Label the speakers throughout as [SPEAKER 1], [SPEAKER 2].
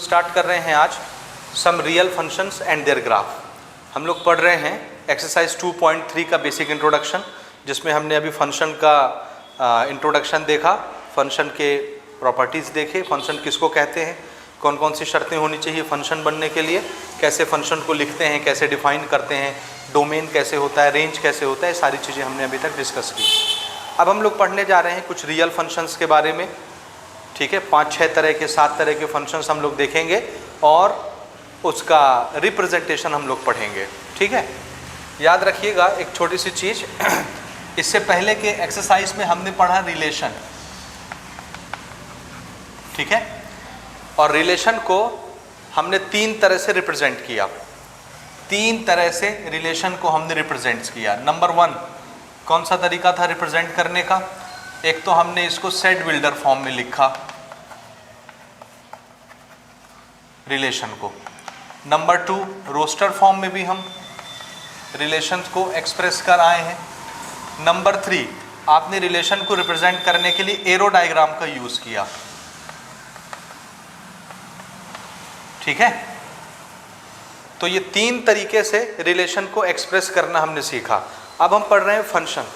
[SPEAKER 1] Start कर रहे हैं आज some real functions and their graph. हम लोग पढ़ रहे हैं एक्सरसाइज 2.3 का बेसिक इंट्रोडक्शन, जिसमें हमने अभी फंक्शन का इंट्रोडक्शन देखा, फंक्शन के प्रॉपर्टीज़ देखे, फंक्शन किसको कहते हैं, कौन कौन सी शर्तें होनी चाहिए फंक्शन बनने के लिए, कैसे फंक्शन को लिखते हैं, कैसे डिफाइन करते हैं, डोमेन कैसे होता है, रेंज कैसे होता है, सारी चीज़ें हमने अभी तक डिस्कस की। अब हम लोग पढ़ने जा रहे हैं कुछ रियल फंक्शंस के बारे में। ठीक है, 5-6 तरह के 7 तरह के फंक्शंस हम लोग देखेंगे और उसका रिप्रेजेंटेशन हम लोग पढ़ेंगे। ठीक है, याद रखिएगा एक छोटी सी चीज़, इससे पहले के एक्सरसाइज में हमने पढ़ा रिलेशन। ठीक है, और रिलेशन को हमने 3 तरह से रिप्रेजेंट किया। 3 तरह से रिलेशन को हमने रिप्रेजेंट किया। नंबर 1 कौन सा तरीका था रिप्रेजेंट करने का? एक तो हमने इसको सेट बिल्डर फॉर्म में लिखा रिलेशन को। नंबर 2 रोस्टर फॉर्म में भी हम रिलेशन को एक्सप्रेस कर आए हैं। नंबर 3 आपने रिलेशन को रिप्रेजेंट करने के लिए एरो डायग्राम का यूज किया। ठीक है, तो ये 3 तरीके से रिलेशन को एक्सप्रेस करना हमने सीखा। अब हम पढ़ रहे हैं फंक्शन।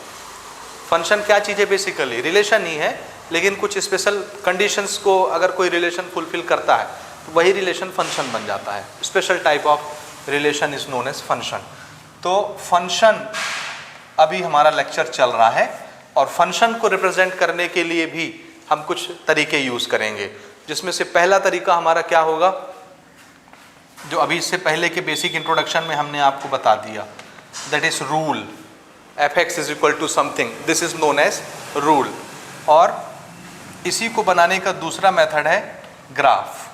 [SPEAKER 1] फंक्शन क्या चीज़ है? बेसिकली रिलेशन ही है, लेकिन कुछ स्पेशल कंडीशंस को अगर कोई रिलेशन फुलफिल करता है तो वही रिलेशन फंक्शन बन जाता है। Special type of relation is known as function. तो फंक्शन अभी हमारा लेक्चर चल रहा है और फंक्शन को रिप्रेजेंट करने के लिए भी हम कुछ तरीके यूज करेंगे, जिसमें से पहला तरीका हमारा क्या होगा, जो अभी इससे पहले के बेसिक इंट्रोडक्शन में हमने आपको बता दिया, that is rule. fx is equal to something, this is known as rule. और इसी को बनाने का दूसरा मेथड है ग्राफ,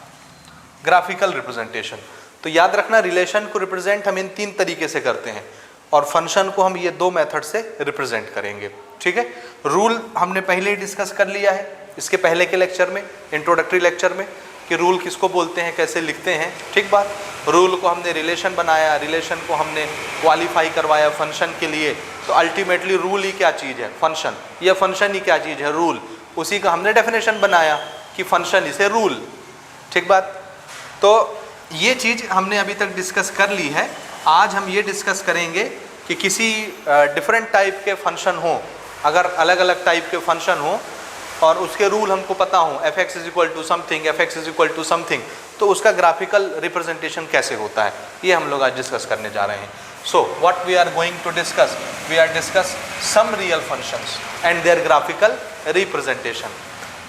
[SPEAKER 1] ग्राफिकल रिप्रेजेंटेशन। तो याद रखना रिलेशन को रिप्रेजेंट हम इन 3 तरीके से करते हैं और फंक्शन को हम ये 2 मेथड से रिप्रेजेंट करेंगे। ठीक है, रूल हमने पहले ही डिस्कस कर लिया है इसके पहले के लेक्चर में, इंट्रोडक्टरी लेक्चर में, कि रूल किसको बोलते हैं, कैसे लिखते हैं। ठीक बात, रूल को हमने रिलेशन बनाया, रिलेशन को हमने क्वालिफाई करवाया फंक्शन के लिए। तो अल्टीमेटली रूल ही क्या चीज़ है? फंक्शन। यह फंक्शन ही क्या चीज़ है? रूल। उसी का हमने डेफिनेशन बनाया कि फंक्शन इज ए रूल। ठीक बात, तो ये चीज़ हमने अभी तक डिस्कस कर ली है। आज हम ये डिस्कस करेंगे कि किसी डिफरेंट टाइप के फंक्शन हो, अगर अलग अलग टाइप के फंक्शन हो और उसके रूल हमको पता हो, fx is equal to something, fx is equal to something, तो उसका ग्राफिकल रिप्रेजेंटेशन कैसे होता है, ये हम लोग आज डिस्कस करने जा रहे हैं। So what we are going to discuss, we are discuss some real functions and their graphical representation.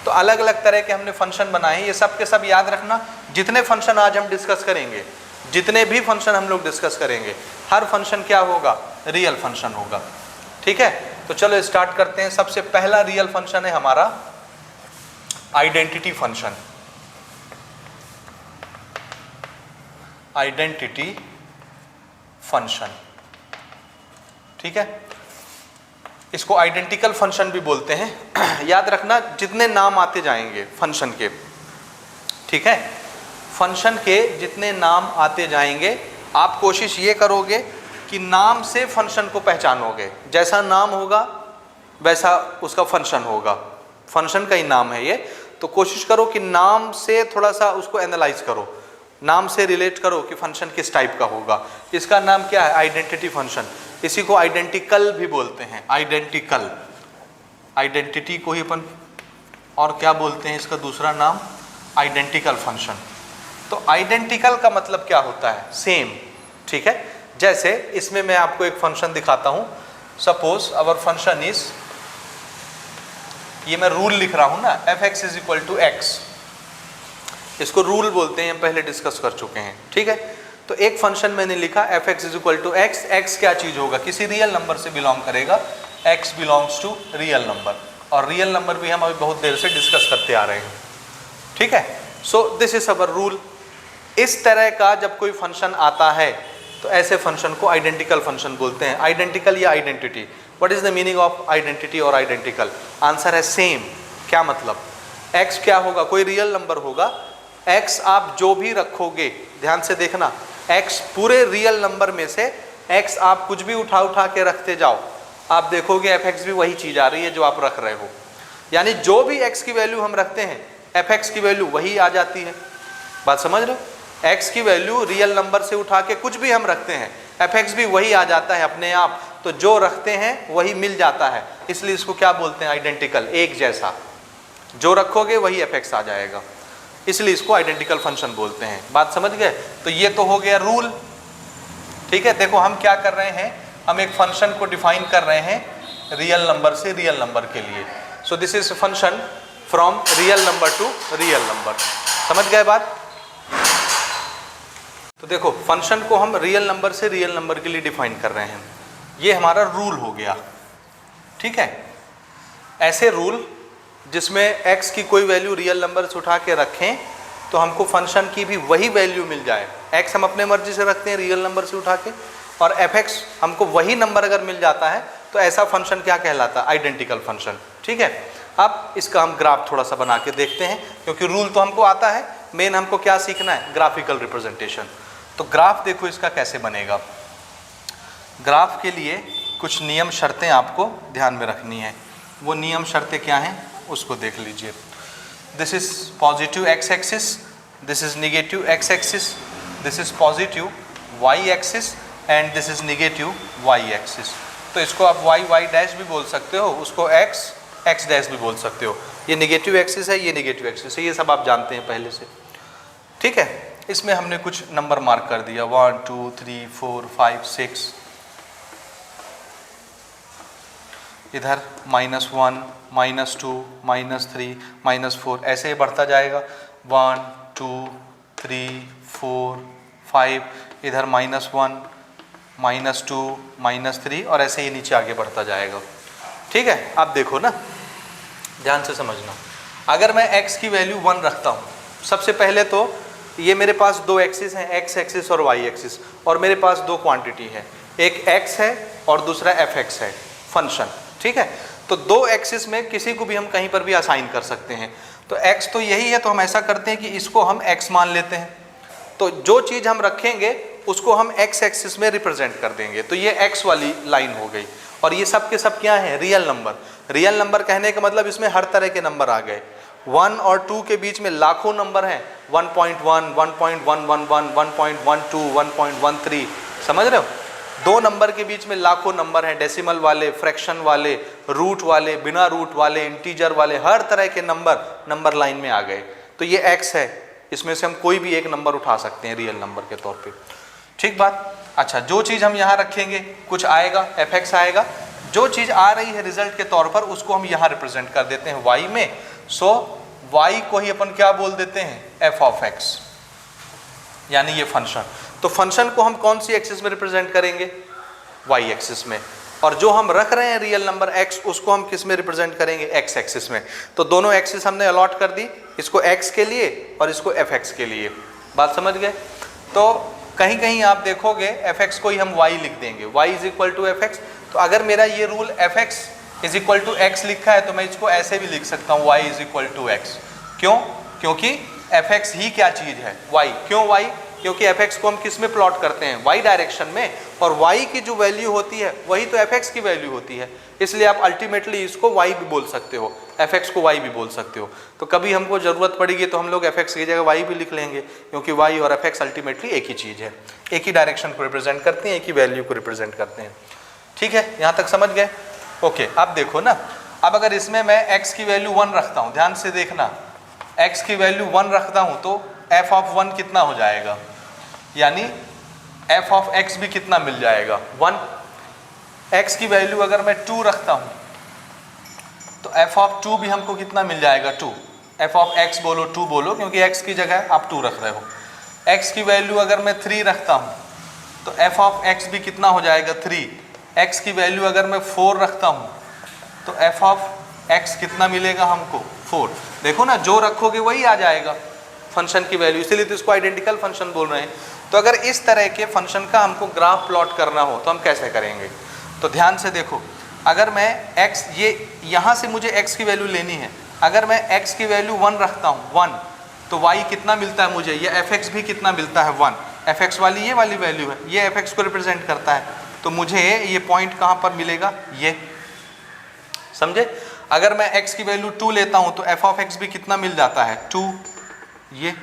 [SPEAKER 1] तो अलग अलग तरह के हमने फंक्शन बनाए, ये सब के सब याद रखना। जितने फंक्शन आज हम डिस्कस करेंगे, जितने भी फंक्शन हम लोग डिस्कस करेंगे, हर फंक्शन क्या होगा? रियल फंक्शन होगा। ठीक है, तो चलो स्टार्ट करते हैं। सबसे पहला रियल फंक्शन है हमारा आइडेंटिटी फंक्शन। आइडेंटिटी फंक्शन, ठीक है, इसको आइडेंटिकल फंक्शन भी बोलते हैं। याद रखना जितने नाम आते जाएंगे फंक्शन के, ठीक है, फंक्शन के जितने नाम आते जाएंगे, आप कोशिश ये करोगे कि नाम से फंक्शन को पहचानोगे। जैसा नाम होगा वैसा उसका फंक्शन होगा, फंक्शन का ही नाम है ये। तो कोशिश करो कि नाम से थोड़ा सा उसको एनालाइज करो, नाम से रिलेट करो कि फंक्शन किस टाइप का होगा। इसका नाम क्या है? Identity function. इसी को आइडेंटिकल भी बोलते हैं, आइडेंटिकल। आइडेंटिटी को ही अपन और क्या बोलते हैं? इसका दूसरा नाम आइडेंटिकल फंक्शन। तो आइडेंटिकल का मतलब क्या होता है? सेम। ठीक है, जैसे इसमें मैं आपको एक फंक्शन दिखाता हूं। सपोज अवर फंक्शन इज, ये मैं रूल लिख रहा हूं ना, fx is equal to x, इसको रूल बोलते हैं, हम पहले डिस्कस कर चुके हैं। ठीक है, तो एक फंक्शन मैंने लिखा fx is equal to x. X क्या चीज होगा? किसी रियल नंबर से बिलोंग करेगा, x belongs to real number, और रियल नंबर भी हम अभी बहुत देर से डिस्कस करते आ रहे हैं। ठीक है, सो दिस इज अवर रूल। इस तरह का जब कोई फंक्शन आता है तो ऐसे फंक्शन को आइडेंटिकल फंक्शन बोलते हैं। आइडेंटिकल या identity, what is the meaning of identity और आइडेंटिकल? आंसर है सेम। क्या मतलब? x क्या होगा? कोई रियल नंबर होगा, x आप जो भी रखोगे, ध्यान से देखना, x पूरे रियल नंबर में से x आप कुछ भी उठा के रखते जाओ, आप देखोगे fx भी वही चीज आ रही है जो आप रख रहे हो। यानी जो भी x की वैल्यू हम रखते हैं, fx की वैल्यू वही आ जाती है। बात समझ रहे हो? x की वैल्यू रियल नंबर से उठा के कुछ भी हम रखते हैं, fx भी वही आ जाता है अपने आप, तो जो रखते हैं वही मिल जाता है, इसलिए इसको क्या बोलते हैं? आइडेंटिकल, एक जैसा, जो रखोगे वही fx आ जाएगा, इसलिए इसको आइडेंटिकल फंक्शन बोलते हैं। बात समझ गए? तो ये तो हो गया रूल, ठीक है। देखो हम क्या कर रहे हैं, हम एक फंक्शन को डिफाइन कर रहे हैं रियल नंबर से रियल नंबर के लिए। सो this is function from real number two real number, समझ गए बात? तो देखो फंक्शन को हम रियल नंबर से रियल नंबर के लिए डिफाइन कर रहे हैं, ये हमारा रूल हो गया, ठीक है। ऐसे रूल जिसमें x की कोई वैल्यू रियल नंबर से उठा के रखें तो हमको फंक्शन की भी वही वैल्यू मिल जाए। x हम अपने मर्जी से रखते हैं रियल नंबर से उठा के, और fx हमको वही नंबर अगर मिल जाता है तो ऐसा फंक्शन क्या कहलाता है? आइडेंटिकल फंक्शन, ठीक है। अब इसका हम ग्राफ थोड़ा सा बना के देखते हैं, क्योंकि रूल तो हमको आता है, मेन हमको क्या सीखना है? Graphical representation. तो ग्राफ देखो इसका कैसे बनेगा। ग्राफ के लिए कुछ नियम शर्तें आपको ध्यान में रखनी है। वो नियम शर्तें क्या हैं उसको देख लीजिए। This is positive x axis, this is negative x axis, this is positive y axis and this is negative y axis. तो इसको आप y डैश भी बोल सकते हो, उसको x डैश भी बोल सकते हो। ये नेगेटिव एक्सिस है, ये नेगेटिव एक्सिस है, ये सब आप जानते हैं पहले से, ठीक है। इसमें हमने कुछ नंबर मार्क कर दिया 1 2 3 4 5 6, इधर -1 -2 -3 -4, ऐसे ही बढ़ता जाएगा 1 2 3 4 5, इधर -1 -2 -3, और ऐसे ही नीचे आगे बढ़ता जाएगा, ठीक है। अब देखो ना, ध्यान से समझना। अगर मैं x की वैल्यू 1 रखता हूँ, सबसे पहले तो ये मेरे पास दो एक्सिस हैं, x एक्सिस और y एक्सिस, और मेरे पास दो क्वांटिटी है, एक x है और दूसरा fx है, फंक्शन, ठीक है। तो दो एक्सिस में किसी को भी हम कहीं पर भी असाइन कर सकते हैं। तो x तो यही है, तो हम ऐसा करते हैं कि इसको हम x मान लेते हैं। तो जो चीज़ हम रखेंगे उसको हम x एक्सिस में रिप्रेजेंट कर देंगे, तो ये x वाली लाइन हो गई। और ये सब के सब क्या है? Real number. रियल नंबर कहने का मतलब इसमें हर तरह के नंबर आ गए। 1 और 2 के बीच में लाखों नंबर हैं, 1.1 1.111 1.12 1.13, समझ रहे हो? दो नंबर के बीच में लाखों नंबर हैं, डेसिमल वाले, फ्रैक्शन वाले, रूट वाले, बिना रूट वाले, इंटीजर वाले, हर तरह के नंबर लाइन में आ गए। तो ये x है, इसमें से हम कोई भी एक नंबर उठा सकते हैं रियल नंबर के तौर पे, ठीक बात। अच्छा, जो चीज़ हम यहाँ रखेंगे कुछ आएगा, fx आएगा। जो चीज़ आ रही है रिजल्ट के तौर पर उसको हम यहाँ रिप्रेजेंट कर देते हैं y में। सो y को ही अपन क्या बोल देते हैं? f ऑफ x, यानी ये फंक्शन। तो फंक्शन को हम कौन सी एक्सिस में रिप्रेजेंट करेंगे? y एक्सिस में। और जो हम रख रहे हैं रियल नंबर x, उसको हम किस में रिप्रेजेंट करेंगे? x एक्सिस में। तो दोनों एक्सिस हमने अलॉट कर दी, इसको x के लिए और इसको fx के लिए। बात समझ गए? तो कहीं कहीं आप देखोगे fx को ही हम y लिख देंगे, y is equal to fx। तो अगर मेरा ये rule fx is equal to x लिखा है तो मैं इसको ऐसे भी लिख सकता हूँ, y is equal to x। क्यों? क्योंकि fx ही क्या चीज़ है? y। क्यों y? क्योंकि fx को हम किस में प्लॉट करते हैं? y डायरेक्शन में, और y की जो वैल्यू होती है वही तो fx की वैल्यू होती है। इसलिए आप अल्टीमेटली इसको y भी बोल सकते हो, fx को y भी बोल सकते हो। तो कभी हमको ज़रूरत पड़ेगी तो हम लोग fx की जगह y भी लिख लेंगे, क्योंकि y और fx अल्टीमेटली एक ही चीज़ है, एक ही डायरेक्शन को रिप्रेजेंट करते हैं, एक ही वैल्यू को रिप्रेजेंट करते हैं, ठीक है। यहाँ तक समझ गए? ओके। अब देखो ना, अब अगर इसमें मैं x की वैल्यू 1 रखता हूँ, ध्यान से देखना, x की वैल्यू 1 रखता हूँ तो f ऑफ 1 कितना हो जाएगा? यानी f ऑफ x भी कितना मिल जाएगा? 1। x की वैल्यू अगर मैं 2 रखता हूँ तो f ऑफ 2 भी हमको कितना मिल जाएगा? 2। f ऑफ x बोलो, 2 बोलो, क्योंकि x की जगह आप 2 रख रहे हो। x की वैल्यू अगर मैं 3 रखता हूँ तो f ऑफ x भी कितना हो जाएगा? 3। x की वैल्यू अगर मैं 4 रखता हूँ तो f ऑफ x कितना मिलेगा हमको? 4। देखो ना, जो रखोगे वही आ जाएगा फंक्शन की वैल्यू, इसीलिए तो इसको आइडेंटिकल फंक्शन बोल रहे हैं। तो अगर इस तरह के फंक्शन का हमको ग्राफ प्लॉट करना हो तो हम कैसे करेंगे? तो ध्यान से देखो, अगर मैं x, ये यहाँ से मुझे x की वैल्यू लेनी है, अगर मैं x की वैल्यू 1 रखता हूँ 1, तो y कितना मिलता है मुझे? ये fx भी कितना मिलता है? 1। fx वाली ये वाली वैल्यू है, ये fx को रिप्रेजेंट करता है, तो मुझे ये पॉइंट कहाँ पर मिलेगा? ये, समझे? अगर मैं x की वैल्यू 2 लेता हूँ तो f ऑफ x भी कितना मिल जाता है? 2। ये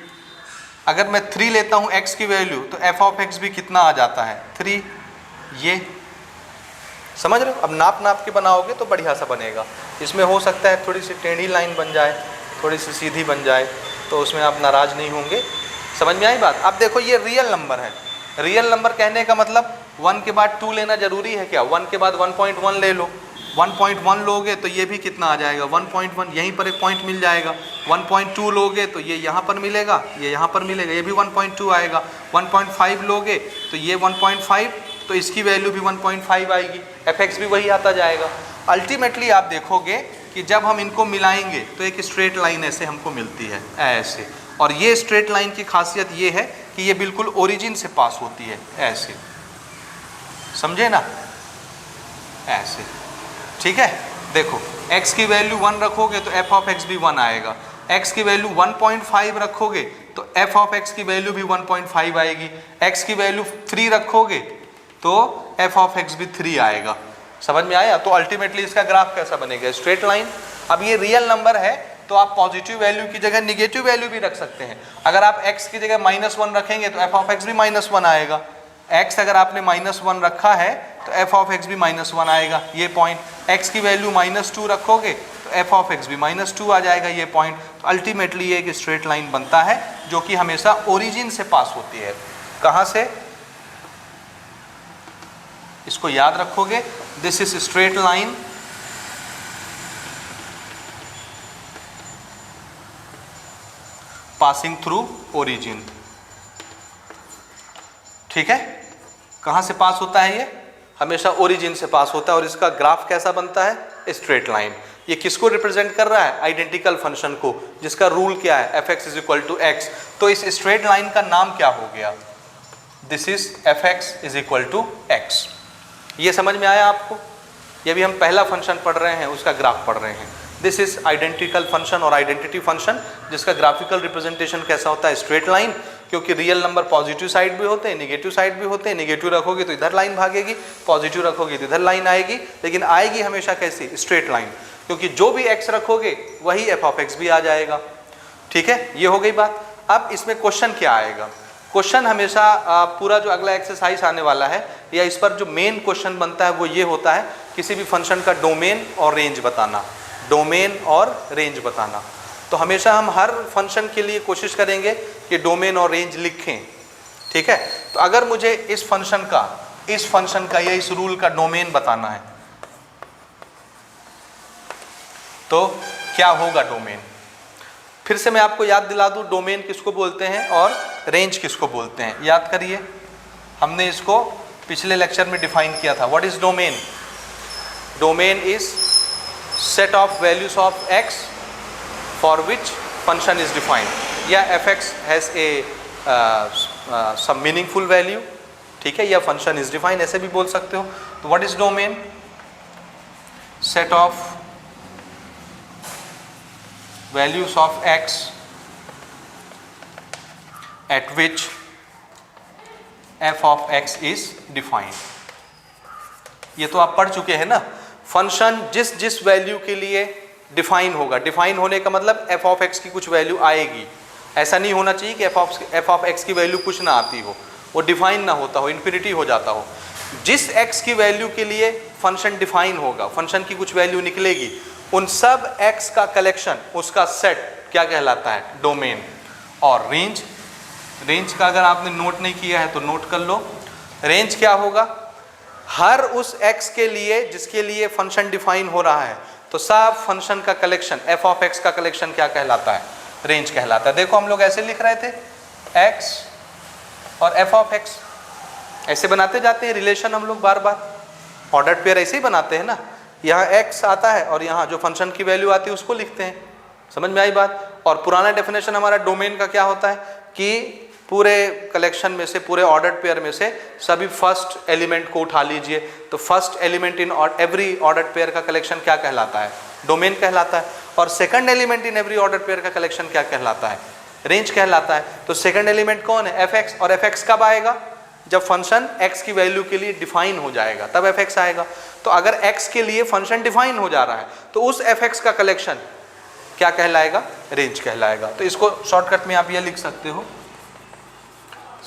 [SPEAKER 1] अगर मैं 3 लेता हूँ x की वैल्यू तो f ऑफ x भी कितना आ जाता है 3। ये समझ रहे हो? अब नाप के बनाओगे तो बढ़िया सा बनेगा। इसमें हो सकता है थोड़ी सी टेढ़ी लाइन बन जाए, थोड़ी सी सीधी बन जाए, तो उसमें आप नाराज़ नहीं होंगे। समझ में आई बात? अब देखो ये रियल नंबर है। रियल नंबर कहने का मतलब 1 के बाद 2 लेना जरूरी है क्या? 1 के बाद 1.1 ले लो। 1.1 लोगे तो ये भी कितना आ जाएगा 1.1, यहीं पर एक पॉइंट मिल जाएगा। 1.2 लोगे तो ये यहाँ पर मिलेगा, ये यहाँ पर मिलेगा, ये भी 1.2 आएगा। 1.5 लोगे तो ये 1.5, तो इसकी वैल्यू भी 1.5 आएगी, fx भी वही आता जाएगा। अल्टीमेटली आप देखोगे कि जब हम इनको मिलाएंगे तो एक स्ट्रेट लाइन ऐसे हमको मिलती है, ऐसे। और ये स्ट्रेट लाइन की खासियत ये है कि ये बिल्कुल ओरिजिन से पास होती है, ऐसे। समझे ना? ऐसे, ठीक है। देखो x की वैल्यू 1 रखोगे तो f ऑफ x भी 1 आएगा। x की वैल्यू 1.5 रखोगे तो f ऑफ x की वैल्यू भी 1.5 आएगी। x की वैल्यू 3 रखोगे तो f ऑफ x भी 3 आएगा। समझ में आया? तो अल्टीमेटली इसका ग्राफ कैसा बनेगा? Straight line. अब ये रियल नंबर है तो आप पॉजिटिव वैल्यू की जगह निगेटिव वैल्यू भी रख सकते हैं। अगर आप x की जगह -1 रखेंगे तो f ऑफ x भी -1 आएगा। x अगर आपने -1 रखा है तो f ऑफ x भी -1 आएगा, ये पॉइंट। x की वैल्यू -2 रखोगे तो f ऑफ x भी -2 आ जाएगा, ये पॉइंट। तो अल्टीमेटली ये एक स्ट्रेट लाइन बनता है जो कि हमेशा ओरिजिन से पास होती है। कहाँ से? इसको याद रखोगे, this is straight line passing through origin. ठीक है? कहाँ से पास होता है? ये हमेशा ओरिजिन से पास होता है। और इसका ग्राफ कैसा बनता है? Straight line. ये किसको रिप्रेजेंट कर रहा है? आइडेंटिकल फंक्शन को, जिसका रूल क्या है? fx is equal to x। तो इस स्ट्रेट लाइन का नाम क्या हो गया? This is fx is equal to x। ये समझ में आया आपको? ये भी हम पहला फंक्शन पढ़ रहे हैं, उसका ग्राफ पढ़ रहे हैं। दिस इज आइडेंटिकल फंक्शन और आइडेंटिटी फंक्शन, जिसका ग्राफिकल रिप्रेजेंटेशन कैसा होता है? Straight line. क्योंकि रियल नंबर पॉजिटिव साइड भी होते हैं, नेगेटिव साइड भी होते हैं। नेगेटिव रखोगे तो इधर लाइन भागेगी, पॉजिटिव रखोगे तो इधर लाइन आएगी, लेकिन आएगी हमेशा कैसी? Straight line. क्योंकि जो भी x रखोगे वही f ऑफ x भी आ जाएगा। ठीक है? ये हो गई बात। अब इसमें क्वेश्चन क्या आएगा? क्वेश्चन हमेशा पूरा जो अगला एक्सरसाइज आने वाला है या इस पर जो मेन क्वेश्चन बनता है वो ये होता है, किसी भी फंक्शन का डोमेन और रेंज बताना। डोमेन और रेंज बताना। तो हमेशा हम हर फंक्शन के लिए कोशिश करेंगे कि डोमेन और रेंज लिखें। ठीक है? तो अगर मुझे इस फंक्शन का या इस रूल का डोमेन बताना है तो क्या होगा डोमेन? फिर से मैं आपको याद दिला दूं, डोमेन किसको बोलते हैं और रेंज किसको बोलते हैं। याद करिए, हमने इसको पिछले लेक्चर में डिफाइन किया था। What is domain? Domain is set of values of x for which function is defined, या fx has a some meaningful value। ठीक है? या function is defined, ऐसे भी बोल सकते हो। तो what is domain? set of values of x at which f of x is defined। ये तो आप पढ़ चुके हैं ना। फंक्शन जिस वैल्यू के लिए डिफाइन होगा, डिफाइन होने का मतलब f ऑफ x की कुछ वैल्यू आएगी। ऐसा नहीं होना चाहिए कि f ऑफ x की वैल्यू कुछ ना आती हो, वो डिफाइन ना होता हो, इन्फिनिटी हो जाता हो। जिस x की वैल्यू के लिए फंक्शन डिफाइन होगा, फंक्शन की कुछ वैल्यू निकलेगी, उन सब x का कलेक्शन, उसका सेट क्या कहलाता है? डोमेन। और रेंज का अगर आपने नोट नहीं किया है तो नोट कर लो। रेंज क्या होगा? हर उस x के लिए जिसके लिए फंक्शन डिफाइन हो रहा है, तो सब फंक्शन का कलेक्शन, f ऑफ x का कलेक्शन क्या कहलाता है? रेंज कहलाता है। देखो हम लोग ऐसे लिख रहे थे, x और f ऑफ x ऐसे बनाते जाते हैं रिलेशन हम लोग बार बार। ऑर्डर्ड पेयर ऐसे ही बनाते हैं ना। यहाँ x आता है और यहाँ जो फंक्शन की वैल्यू आती है उसको लिखते हैं। समझ में आई बात? और पुराना डेफिनेशन हमारा डोमेन का क्या होता है कि पूरे कलेक्शन में से, पूरे ऑर्डर्ड पेयर में से सभी फर्स्ट एलिमेंट को उठा लीजिए, तो first element in every ordered pair का कलेक्शन क्या कहलाता है? डोमेन कहलाता है। और second element in every ordered pair का कलेक्शन क्या कहलाता है? रेंज कहलाता है। तो सेकंड एलिमेंट कौन है? fx। और fx कब आएगा? जब फंक्शन x की वैल्यू के लिए डिफाइन हो जाएगा, तब fx आएगा। तो अगर x के लिए फंक्शन डिफाइन हो जा रहा है तो उस fx का कलेक्शन क्या कहलाएगा? रेंज कहलाएगा। तो इसको शॉर्टकट में आप ये लिख सकते हो,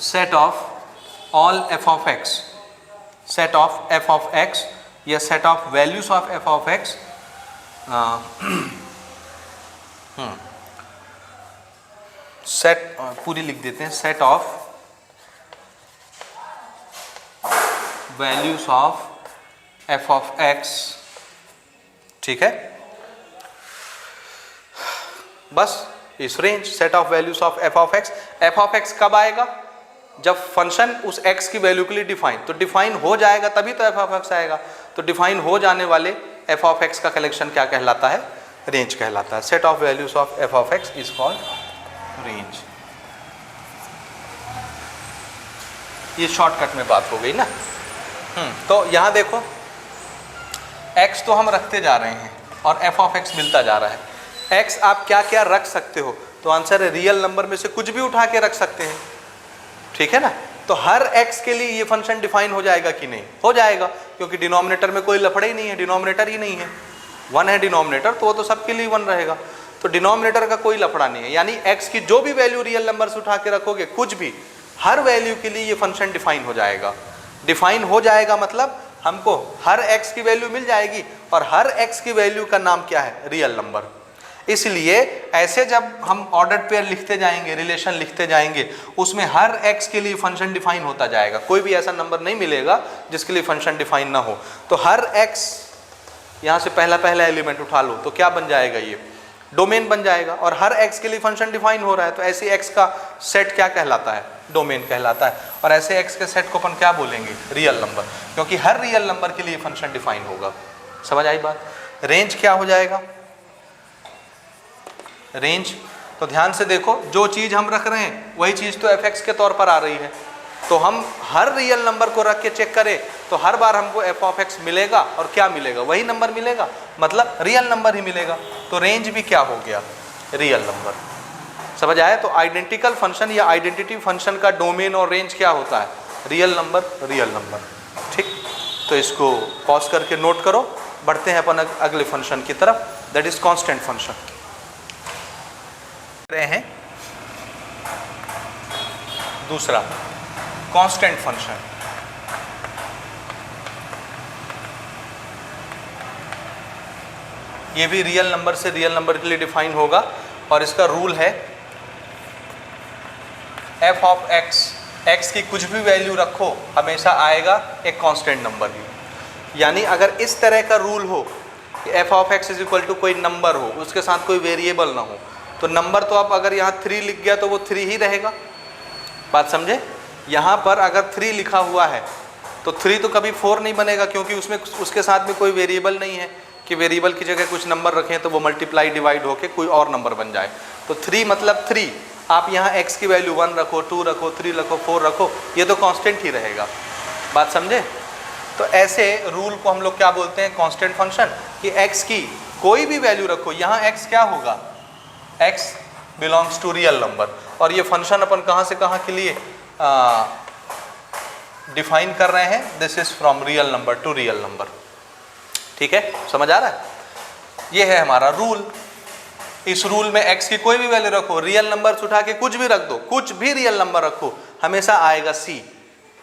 [SPEAKER 1] set of all F of X, set of F of X या set of values of F of X, set पूरी लिख देते हैं, set of values of F of X, ठीक है। बस इस range set of values of F of X. F of X कब आएगा? जब फंक्शन उस एक्स की वैल्यू के लिए डिफाइन, तो डिफाइन हो जाएगा तभी तो एफ ऑफ एक्स आएगा। तो डिफाइन हो जाने वाले एफ ऑफ एक्स का कलेक्शन क्या कहलाता है? रेंज कहलाता है। Set of values of F of x is called range. ये शॉर्टकट में बात हो गई ना। तो यहाँ देखो x तो हम रखते जा रहे हैं और f ऑफ x मिलता जा रहा है। x आप क्या क्या रख सकते हो? तो आंसर है रियल नंबर में से कुछ भी उठा के रख सकते हैं, ठीक है ना। तो हर x के लिए ये फंक्शन डिफाइन हो जाएगा कि नहीं? हो जाएगा, क्योंकि डिनोमिनेटर में कोई लफड़े ही नहीं है, डिनोमिनेटर ही नहीं है, 1 है डिनोमिनेटर, तो वो तो सबके लिए 1 रहेगा। तो डिनोमिनेटर का कोई लफड़ा नहीं है, यानी x की जो भी वैल्यू रियल नंबर से उठा के रखोगे, कुछ भी, हर वैल्यू के लिए ये फंक्शन डिफाइन हो जाएगा। डिफाइन हो जाएगा मतलब हमको हर x की वैल्यू मिल जाएगी, और हर x की वैल्यू का नाम क्या है? Real number. इसलिए ऐसे जब हम ऑर्डर्ड पेयर लिखते जाएंगे, रिलेशन लिखते जाएंगे, उसमें हर x के लिए फंक्शन डिफाइन होता जाएगा। कोई भी ऐसा नंबर नहीं मिलेगा जिसके लिए फंक्शन डिफाइन ना हो। तो हर x, यहाँ से पहला एलिमेंट उठा लो तो क्या बन जाएगा? ये डोमेन बन जाएगा, और हर x के लिए फंक्शन डिफाइन हो रहा है, तो ऐसे x का सेट क्या कहलाता है? डोमेन कहलाता है। और ऐसे x के सेट को अपन क्या बोलेंगे? रियल नंबर, क्योंकि हर रियल नंबर के लिए फंक्शन डिफाइन होगा। समझ आई बात? रेंज क्या हो जाएगा? रेंज, तो ध्यान से देखो, जो चीज़ हम रख रहे हैं वही चीज़ तो f(x) के तौर पर आ रही है। तो हम हर रियल नंबर को रख के चेक करें तो हर बार हमको f ऑफ x मिलेगा, और क्या मिलेगा? वही नंबर मिलेगा, मतलब रियल नंबर ही मिलेगा। तो रेंज भी क्या हो गया? Real number. समझ आया? तो आइडेंटिकल फंक्शन या आइडेंटिटी फंक्शन का डोमेन और रेंज क्या होता है? Real number, real number. ठीक, तो इसको पॉज करके नोट करो। बढ़ते हैं अपन अगले फंक्शन की तरफ, दैट इज कांस्टेंट फंक्शन। रहे हैं दूसरा कांस्टेंट फंक्शन। ये भी रियल नंबर से रियल नंबर के लिए डिफाइन होगा, और इसका रूल है f ऑफ x, x की कुछ भी वैल्यू रखो हमेशा आएगा एक कांस्टेंट नंबर ही। यानी अगर इस तरह का रूल हो कि f of x is equal to कोई नंबर हो, उसके साथ कोई वेरिएबल ना हो, तो नंबर तो आप अगर यहाँ 3 लिख गया तो वो 3 ही रहेगा। बात समझे? यहाँ पर अगर 3 लिखा हुआ है तो 3 तो कभी 4 नहीं बनेगा, क्योंकि उसमें उसके साथ में कोई वेरिएबल नहीं है कि वेरिएबल की जगह कुछ नंबर रखें तो वो मल्टीप्लाई डिवाइड होके कोई और नंबर बन जाए। तो 3 मतलब 3, आप यहाँ x की वैल्यू 1 रखो, 2 रखो, 3 रखो, 4 रखो, ये तो कांस्टेंट ही रहेगा। बात समझे? तो ऐसे रूल को हम लोग क्या बोलते हैं? Constant function. कि x की कोई भी वैल्यू रखो, यहाँ x क्या होगा? x belongs to real number. और ये फंक्शन अपन कहाँ से कहाँ के लिए डिफाइन कर रहे हैं? This is from real number two real number. ठीक है, समझ आ रहा है? ये है हमारा रूल। इस रूल में x की कोई भी वैल्यू रखो, रियल नंबर से उठा के कुछ भी रख दो, कुछ भी रियल नंबर रखो, हमेशा आएगा c,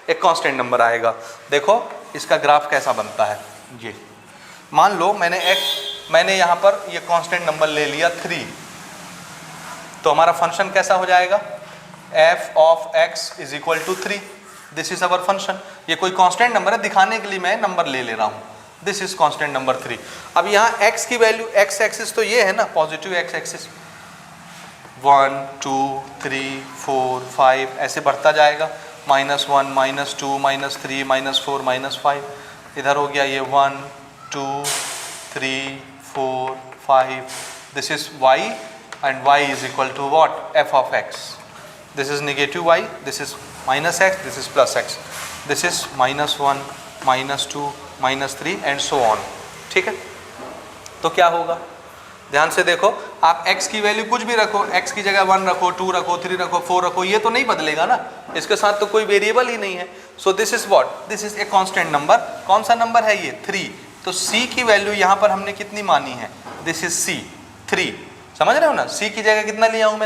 [SPEAKER 1] एक कांस्टेंट नंबर आएगा। देखो इसका ग्राफ कैसा बनता है। ये मान लो मैंने यहाँ पर ये कांस्टेंट नंबर ले लिया 3, तो हमारा फंक्शन कैसा हो जाएगा? f of x is equal to 3। This is our function. ये कोई कांस्टेंट नंबर है, दिखाने के लिए मैं नंबर ले रहा हूँ। This is constant number 3। अब यहाँ x की वैल्यू, x एक्सिस तो ये है ना, पॉजिटिव x एक्सिस, 1 2 3 4 5 ऐसे बढ़ता जाएगा, -1 -2 -3 -4 -5। इधर हो गया ये 1 2 3 4 5। This is y, and y is equal to what? f of x. This is negative y, this is minus x, this is plus x. This is -1 -2 -3 and so on. ठीक है, तो क्या होगा? ध्यान से देखो, आप x की वैल्यू कुछ भी रखो, x की जगह 1 रखो, 2 रखो, 3 रखो, 4 रखो, ये तो नहीं बदलेगा ना, इसके साथ तो कोई वेरिएबल ही नहीं है। सो this is what? This is a constant number. कौन सा नंबर है ये? 3। तो c की वैल्यू यहाँ पर हमने कितनी मानी है? This is c, 3। समझ रहे हो ना? c की जगह कितना लिया हूँ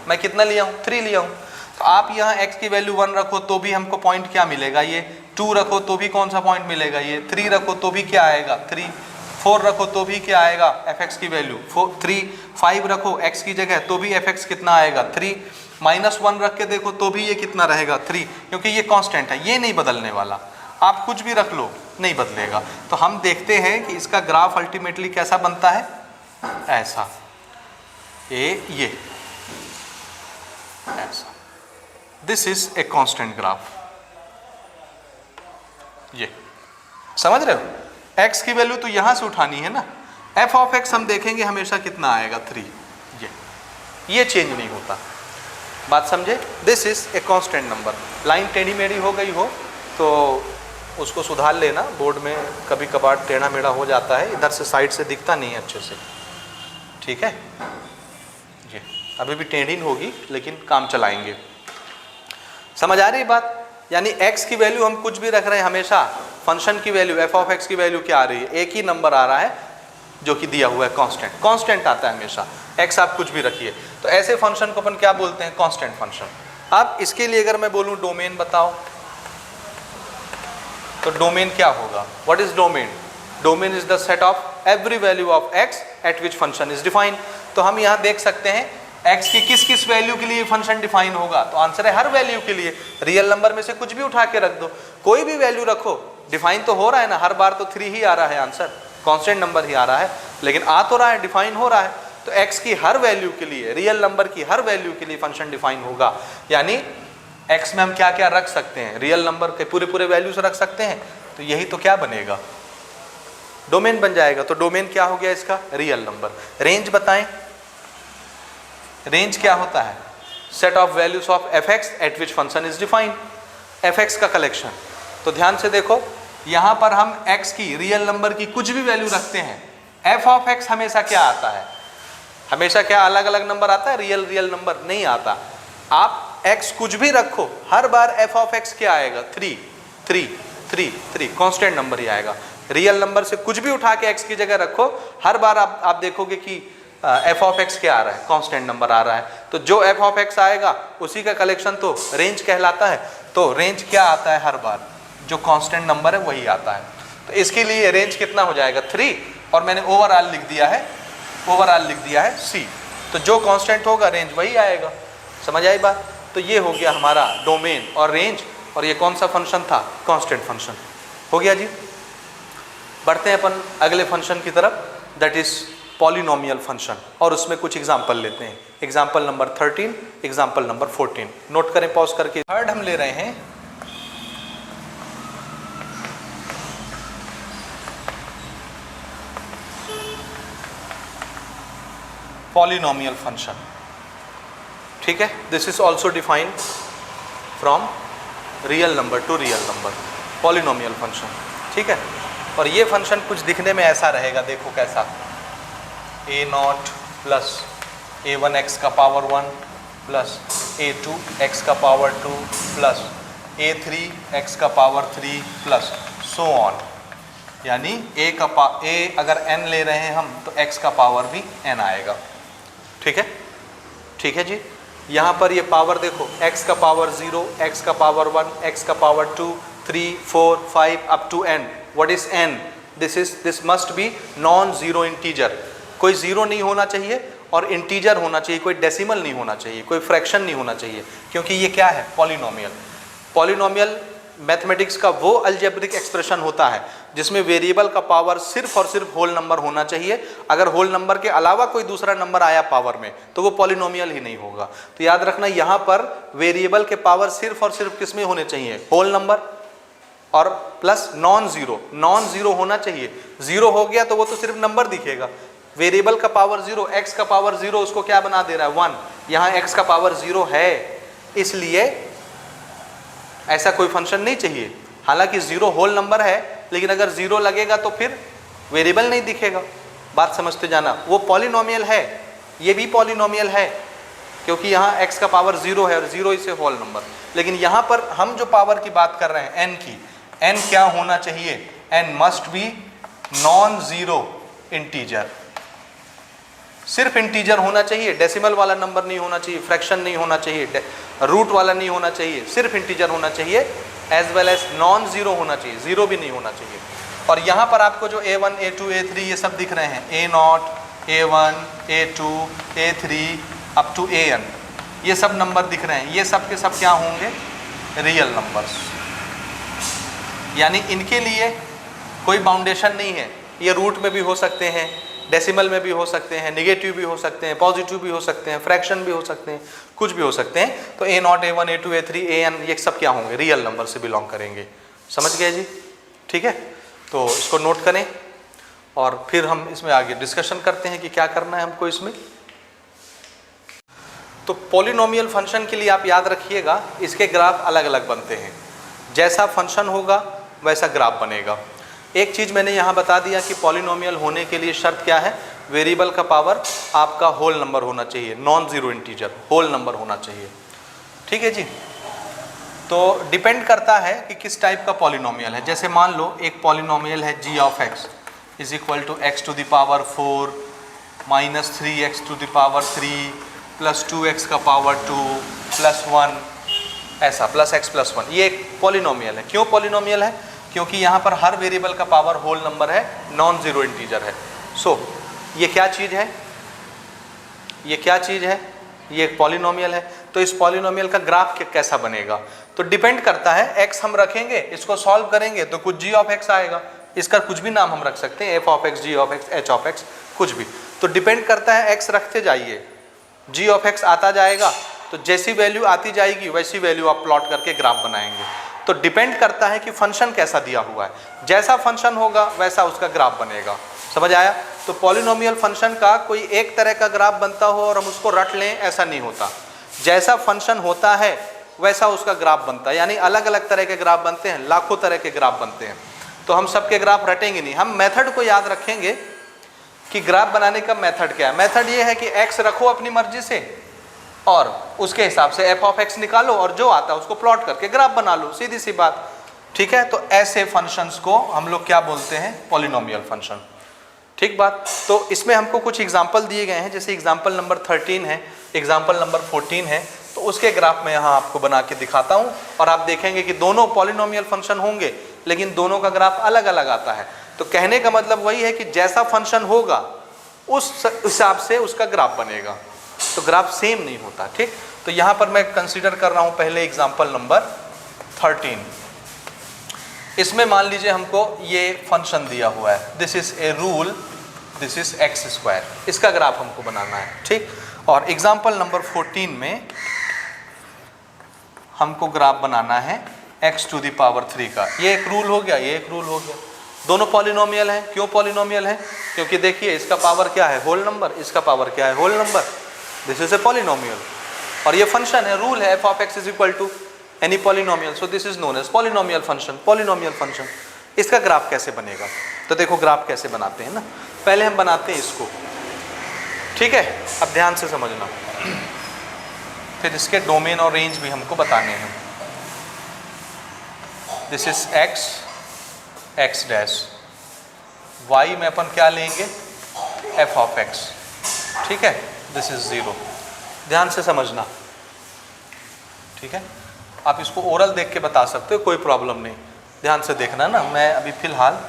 [SPEAKER 1] मैं कितना लिया हूँ? 3 लिया हूँ। तो आप यहाँ x की वैल्यू 1 रखो तो भी हमको पॉइंट क्या मिलेगा, ये 2 रखो तो भी कौन सा पॉइंट मिलेगा, ये 3 रखो तो भी क्या आएगा 3, 4 रखो तो भी क्या आएगा fx की वैल्यू 3, 5 रखो x की जगह तो भी fx कितना आएगा 3, -1 रख के देखो तो भी ये कितना रहेगा 3, क्योंकि ये कांस्टेंट है, ये नहीं बदलने वाला। आप कुछ भी रख लो नहीं बदलेगा। तो हम देखते हैं कि इसका ग्राफ अल्टीमेटली कैसा बनता है, ऐसा ये ऐसा। This is a constant graph. ये समझ रहे हो, x की वैल्यू तो यहां से उठानी है ना, f ऑफ x हम देखेंगे हमेशा कितना आएगा 3, ये चेंज नहीं होता। बात समझे? This is a constant number. Line टेढ़ी मेढ़ी हो गई हो तो उसको सुधार लेना, बोर्ड में कभी कभार टेढ़ा मेढ़ा हो जाता है, इधर से साइड से दिखता नहीं है अच्छे से, ठीक है जी। अभी भी टेढ़ी होगी लेकिन काम चलाएंगे। समझ आ रही बात? यानी x की वैल्यू हम कुछ भी रख रहे हैं, हमेशा फंक्शन की वैल्यू f ऑफ x की वैल्यू क्या आ रही है, एक ही नंबर आ रहा है जो कि दिया हुआ है कांस्टेंट। कांस्टेंट आता है हमेशा, x आप कुछ भी रखिए। तो ऐसे फंक्शन को अपन क्या बोलते हैं, कांस्टेंट फंक्शन। अब इसके लिए अगर मैं बोलूं डोमेन बताओ, तो डोमेन क्या होगा, what is domain? Domain is the set of every value of x eight which function is defined. तो हम यहाँ देख सकते हैं x की किस किस वैल्यू के लिए फंक्शन डिफाइन होगा, तो आंसर है हर वैल्यू के लिए। रियल नंबर में से कुछ भी उठा के रख दो, कोई भी वैल्यू रखो, डिफाइन तो हो रहा है ना, हर बार तो 3 ही आ रहा है आंसर, कांस्टेंट नंबर ही आ रहा है, लेकिन आ तो रहा है, डिफाइन हो रहा है। तो x की हर वैल्यू के लिए, रियल नंबर की हर वैल्यू के लिए फंक्शन डिफाइन होगा। यानी x में हम क्या क्या रख सकते हैं, रियल नंबर के पूरे पूरे वैल्यूज रख सकते हैं, तो यही तो क्या बनेगा, डोमेन बन जाएगा। तो डोमेन क्या हो गया इसका, रियल नंबर। रेंज बताएं, रेंज क्या होता है, set of values of fx eight which function is defined, fx का कलेक्शन। तो ध्यान से देखो, यहां पर हम x की, रियल नंबर की कुछ भी वैल्यू रखते हैं, f ऑफ x हमेशा क्या आता है, हमेशा क्या अलग अलग नंबर आता है, रियल नंबर नहीं आता। आप x कुछ भी रखो, हर बार f ऑफ x क्या आएगा, 3 3 3 3, कांस्टेंट नंबर ही आएगा। रियल नंबर से कुछ भी उठा के x की जगह रखो, हर बार आप देखोगे कि f ऑफ x क्या आ रहा है, कांस्टेंट नंबर आ रहा है। तो जो f ऑफ x आएगा उसी का कलेक्शन तो रेंज कहलाता है। तो रेंज क्या आता है, हर बार जो कांस्टेंट नंबर है वही आता है। तो इसके लिए रेंज कितना हो जाएगा 3, और मैंने ओवरऑल लिख दिया है c। तो जो कांस्टेंट होगा रेंज वही आएगा। समझ आई बात? तो ये हो गया हमारा डोमेन और रेंज, और ये कौन सा फंक्शन था, कांस्टेंट फंक्शन। हो गया जी। बढ़ते हैं अपन अगले फंक्शन की तरफ, दैट इज पॉलिनोमियल फंक्शन, और उसमें कुछ एग्जाम्पल लेते हैं। Example number 13, example number 14, note करें पॉज करके। थर्ड हम ले रहे हैं पॉलिनोमियल फंक्शन, ठीक है। This is also defined from real number two real number, polynomial function, ठीक है। और ये फंक्शन कुछ दिखने में ऐसा रहेगा, देखो कैसा, a0 प्लस a1x का पावर 1 प्लस a2x का पावर 2 प्लस a3x का पावर 3 प्लस सो ऑन। यानी a अगर n ले रहे हैं हम तो x का पावर भी n आएगा, ठीक है, ठीक है जी। यहाँ पर ये पावर देखो, x का पावर 0, x का पावर 1, x का power 2, 3, 4, 5 up to n। What is n? This must be non zero integer. कोई जीरो नहीं होना चाहिए और इंटीजर होना चाहिए, कोई डेसिमल नहीं होना चाहिए, कोई फ्रैक्शन नहीं होना चाहिए, क्योंकि ये क्या है, पॉलिनोमियल। पॉलिनोमियल मैथमेटिक्स का वो अलजेब्रिक एक्सप्रेशन होता है जिसमें वेरिएबल का पावर सिर्फ और सिर्फ होल नंबर होना चाहिए। अगर होल नंबर के अलावा कोई दूसरा नंबर आया पावर में तो वो पॉलिनोमियल ही नहीं होगा। तो याद रखना, यहाँ पर वेरिएबल के पावर सिर्फ और सिर्फ किस में होने चाहिए, होल नंबर और प्लस नॉन जीरो होना चाहिए। जीरो हो गया तो वो तो सिर्फ नंबर दिखेगा। वेरिएबल का पावर 0, x का पावर 0 उसको क्या बना दे रहा है, 1। यहाँ x का पावर 0 है, इसलिए ऐसा कोई फंक्शन नहीं चाहिए। हालांकि 0 होल नंबर है, लेकिन अगर 0 लगेगा तो फिर वेरिएबल नहीं दिखेगा। बात समझते जाना, वो पॉलिनोमियल है, ये भी पॉलिनोमियल है, क्योंकि यहाँ x का पावर 0 है और 0 इसे होल नंबर। लेकिन यहाँ पर हम जो पावर की बात कर रहे हैं n की, n क्या होना चाहिए, n must be non zero integer. सिर्फ इंटीजर होना चाहिए, डेसिमल वाला नंबर नहीं होना चाहिए, फ्रैक्शन नहीं होना चाहिए, रूट वाला नहीं होना चाहिए, सिर्फ इंटीजर होना चाहिए, as well as non zero होना चाहिए, जीरो भी नहीं होना चाहिए। और यहाँ पर आपको जो A1, A2, A3 ये सब दिख रहे हैं, A0, A1, A2, A3 up to AN, ये सब नंबर दिख रहे हैं, ये सब के सब क्या होंगे? Real numbers. यानी इनके लिए कोई बाउंडेशन नहीं है, ये रूट में भी हो सकते हैं, डेसिमल में भी हो सकते हैं, निगेटिव भी हो सकते हैं, पॉजिटिव भी हो सकते हैं, फ्रैक्शन भी हो सकते हैं, कुछ भी हो सकते हैं। तो A0, A1, A2, A3, AN ये सब क्या होंगे? रियल नंबर से बिलोंग करेंगे। समझ गए जी? ठीक है, तो इसको नोट करें और फिर हम इसमें आगे डिस्कशन करते हैं कि क्या करना है हमको इसमें। तो पॉलिनोमियल फंक्शन के लिए आप याद रखिएगा, इसके ग्राफ अलग अलग बनते हैं, जैसा फंक्शन होगा वैसा ग्राफ बनेगा। एक चीज़ मैंने यहाँ बता दिया कि पॉलिनोमियल होने के लिए शर्त क्या है? वेरिएबल का पावर आपका होल नंबर होना चाहिए, non zero integer whole number होना चाहिए। ठीक है जी। तो डिपेंड करता है कि किस टाइप का पॉलिनोमियल है। जैसे मान लो एक पॉलिनोमियल है g of x is equal to x to the power 4 minus 3x to the power 3 plus 2x का पावर 2 प्लस 1, ऐसा प्लस x प्लस 1, ये एक पॉलिनोमियल है। क्यों पॉलिनोमियल है? क्योंकि यहाँ पर हर वेरिएबल का पावर होल नंबर है, नॉन जीरो इंटीजर है। सो ये क्या चीज़ है? ये क्या चीज़ है? ये एक पॉलिनोमियल है। तो इस पॉलिनोमियल का ग्राफ कैसा बनेगा? तो डिपेंड करता है, x हम रखेंगे, इसको सॉल्व करेंगे तो कुछ g ऑफ x आएगा, इसका कुछ भी नाम हम रख सकते हैं, f of x, g of x, h of x, कुछ भी। तो डिपेंड करता है, x रखते जाइए, g ऑफ x आता जाएगा, तो जैसी वैल्यू आती जाएगी वैसी वैल्यू आप प्लॉट करके ग्राफ बनाएंगे। तो डिपेंड करता है कि फंक्शन कैसा दिया हुआ है, जैसा फंक्शन होगा वैसा उसका ग्राफ बनेगा। समझ आया? तो पॉलिनोमियल फंक्शन का कोई एक तरह का ग्राफ बनता हो और हम उसको रट लें, ऐसा नहीं होता। जैसा फंक्शन होता है वैसा उसका ग्राफ बनता है। यानी अलग अलग तरह के ग्राफ बनते हैं, लाखों तरह के ग्राफ बनते हैं। तो हम सबके ग्राफ रटेंगे नहीं, हम मेथड को याद रखेंगे कि ग्राफ बनाने का मेथड क्या है। मेथड ये है कि x रखो अपनी मर्जी से और उसके हिसाब से f ऑफ x निकालो और जो आता है उसको प्लॉट करके ग्राफ बना लो, सीधी सी बात। ठीक है, तो ऐसे फंक्शंस को हम लोग क्या बोलते हैं? Polynomial function. ठीक बात। तो इसमें हमको कुछ एग्जाम्पल दिए गए हैं, जैसे एग्जाम्पल नंबर 13 है, एग्जाम्पल नंबर 14 है। तो उसके ग्राफ में यहाँ आपको बना के दिखाता हूँ और आप देखेंगे कि दोनों पॉलिनोमियल फंक्शन होंगे, लेकिन दोनों का ग्राफ अलग अलग आता है। तो कहने का मतलब वही है कि जैसा फंक्शन होगा उस हिसाब से उसका ग्राफ बनेगा, तो ग्राफ सेम नहीं होता। ठीक, तो यहाँ पर मैं कंसीडर कर रहा हूँ पहले एग्जाम्पल नंबर 13। इसमें मान लीजिए हमको ये फंक्शन दिया हुआ है, this is a rule, this is x square, इसका ग्राफ हमको बनाना है। ठीक, और एग्जाम्पल नंबर 14 में हमको ग्राफ बनाना है x टू द पावर 3 का। ये एक रूल हो गया, ये एक रूल हो गया। दोनों पॉलिनोमियल हैं। क्यों पॉलिनोमियल है? क्योंकि देखिए इसका पावर क्या है? होल नंबर, इसका पावर क्या है? Whole number. This is a polynomial और ये फंक्शन है, रूल है, f of x is equal to any polynomial, so this is known as polynomial function. Polynomial function, इसका ग्राफ कैसे बनेगा? तो देखो ग्राफ कैसे बनाते हैं ना, पहले हम बनाते हैं इसको। ठीक है, अब ध्यान से समझना, फिर इसके डोमेन और रेंज भी हमको बताने हैं। This is x, x dash, y में अपन क्या लेंगे? f of x। ठीक है, दिस इज 0। ध्यान से समझना। ठीक है, आप इसको ओरल देख के बता सकते हो, कोई प्रॉब्लम नहीं, ध्यान से देखना ना। मैं अभी फिलहाल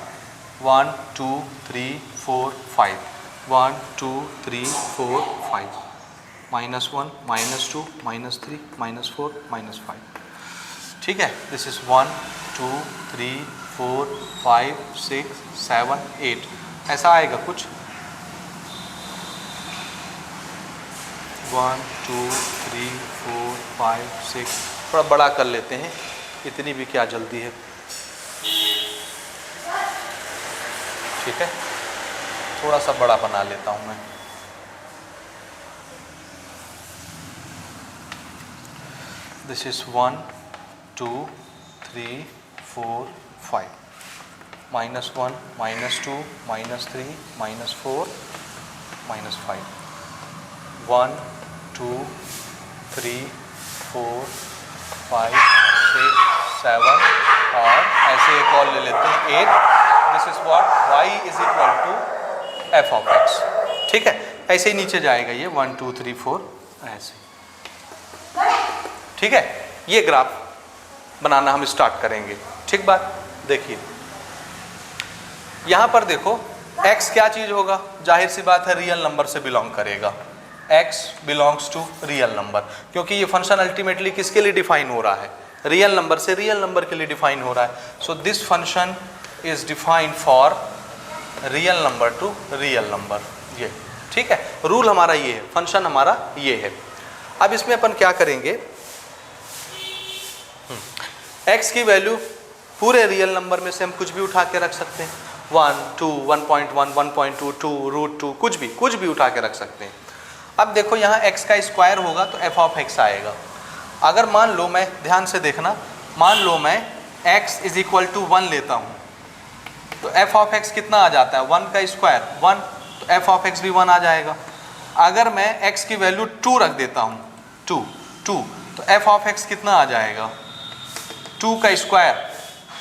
[SPEAKER 1] 1 2 3 4 5 1 2 3 4 5 -1 -2 -3 -4 -5। ठीक है, दिस इज 1 2 3 4 5 6 7 8, ऐसा आएगा कुछ। 1 2 3 4 5 6, थोड़ा बड़ा कर लेते हैं, इतनी भी क्या जल्दी है। ठीक है, थोड़ा सा बड़ा बना लेता हूँ मैं। दिस इज 1 2 3 4 5 -1 -2 -3 -4 -5 1 2 3 4 5 6 7 और ऐसे एक और ले लेते हैं 8। This is what? y is equal to f of x। ठीक है, ऐसे ही नीचे जाएगा ये 1 2 3 4 ऐसे। ठीक है, ये ग्राफ बनाना हम स्टार्ट करेंगे। ठीक बात, देखिए यहां पर देखो x क्या चीज होगा, जाहिर सी बात है रियल नंबर से बिलोंग करेगा, x belongs to real number, क्योंकि ये फंक्शन अल्टीमेटली किसके लिए डिफाइन हो रहा है, रियल नंबर से रियल नंबर के लिए डिफाइन हो रहा है। So this function is defined for real number two real number, ये ठीक है, रूल हमारा ये है, फंक्शन हमारा ये है। अब इसमें अपन क्या करेंगे, x की वैल्यू पूरे रियल नंबर में से हम कुछ भी उठा के रख सकते हैं, 1 2 1.1 1.2 2 √2 कुछ भी उठा के रख सकते हैं। अब देखो यहाँ x का स्क्वायर होगा तो f ऑफ x आएगा। अगर मान लो मैं, ध्यान से देखना, मान लो मैं x इज इक्वल टू 1 लेता हूँ तो f ऑफ x कितना आ जाता है, 1 का स्क्वायर 1, तो f ऑफ x भी 1 आ जाएगा। अगर मैं x की वैल्यू 2 रख देता हूँ 2 तो f ऑफ x कितना आ जाएगा, 2 का स्क्वायर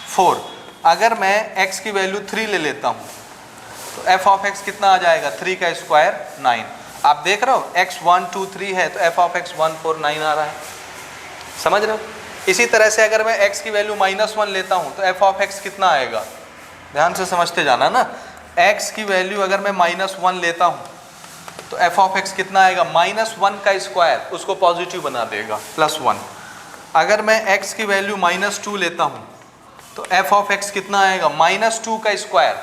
[SPEAKER 1] 4। अगर मैं x की वैल्यू 3 ले लेता हूँ तो f ऑफ x कितना आ जाएगा, 3 का स्क्वायर 9। आप देख रहे हो x 1 2 3 है तो f ऑफ x 1 4 9 आ रहा है, समझ रहे हो। इसी तरह से अगर मैं x की वैल्यू -1 लेता हूँ तो f ऑफ x कितना आएगा, ध्यान से समझते जाना ना, x की वैल्यू अगर मैं -1 लेता हूँ तो f ऑफ x कितना आएगा, -1 का स्क्वायर उसको पॉजिटिव बना देगा +1। अगर मैं x की वैल्यू -2 लेता हूँ तो f ऑफ x कितना आएगा, -2 का स्क्वायर,